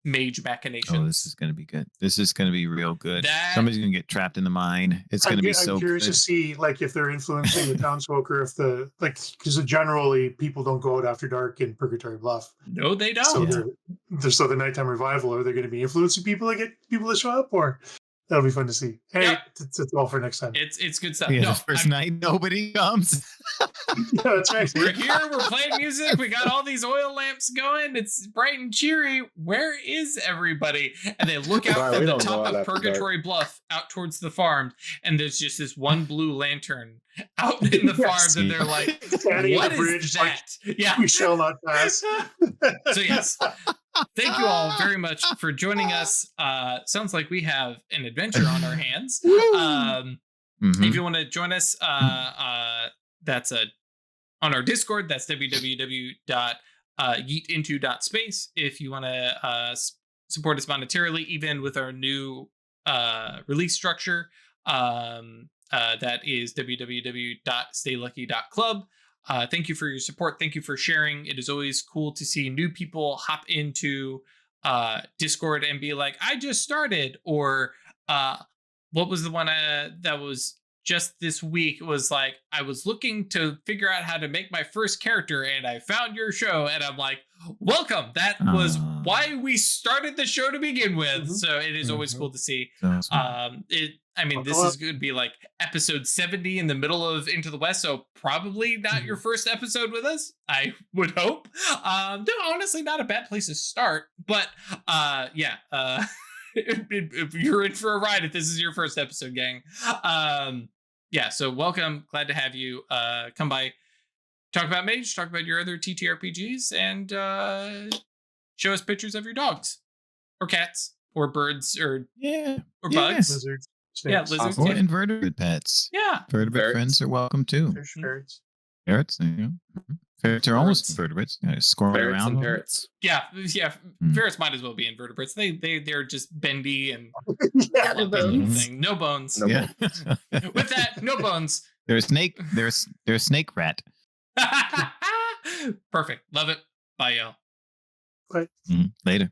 mage machinations. Oh, this is going to be good. This is going to be real good. Somebody's going to get trapped in the mine. It's going to be so good. I'm curious to see, like, if they're influencing the townsfolk, or if because generally people don't go out after dark in Purgatory Bluff. No, they don't. So the nighttime revival, are they going to be influencing people to get people to show up, or? That'll be fun to see. Hey, it's all for next time. It's good stuff. The first night, nobody comes. Yeah, that's right. We're here. We're playing music. We got all these oil lamps going. It's bright and cheery. Where is everybody? And they look out from the top of Purgatory Bluff out towards the farm, and there's just this one blue lantern out in the farms, and they're like, "What is that?" Like, we shall not pass. So yes. Thank you all very much for joining us. Sounds like we have an adventure on our hands. If you want to join us, that's on our Discord. That's www.yeetinto.space. If you want to support us monetarily, even with our new release structure, that is www.staylucky.club. Thank you for your support. Thank you for sharing. It is always cool to see new people hop into Discord and be like, I just started. Or what was the one that was just this week? It was like, I was looking to figure out how to make my first character and I found your show. And I'm like, welcome. That was why we started the show to begin with. So it is always cool to see. This is going to be like episode 70 in the middle of Into the West, so probably not your first episode with us, I would hope. Honestly, not a bad place to start, but if you're in for a ride if this is your first episode, gang. So welcome. Glad to have you come by, talk about Mage, talk about your other TTRPGs, and show us pictures of your dogs or cats or birds or bugs. Lizards. Snakes. Yeah, lizards. Or invertebrate pets. Yeah. Invertebrate friends are welcome too. Fish, ferrets. Ferrets, there you go. Ferrets are almost invertebrates. Squirrel ferrets around. And parrots. Yeah. Ferrets might as well be invertebrates. They're just bendy and no bones. No bones. No bones. With that, no bones. They're a snake. They're a snake rat. Perfect. Love it. Bye, y'all. Bye. Later.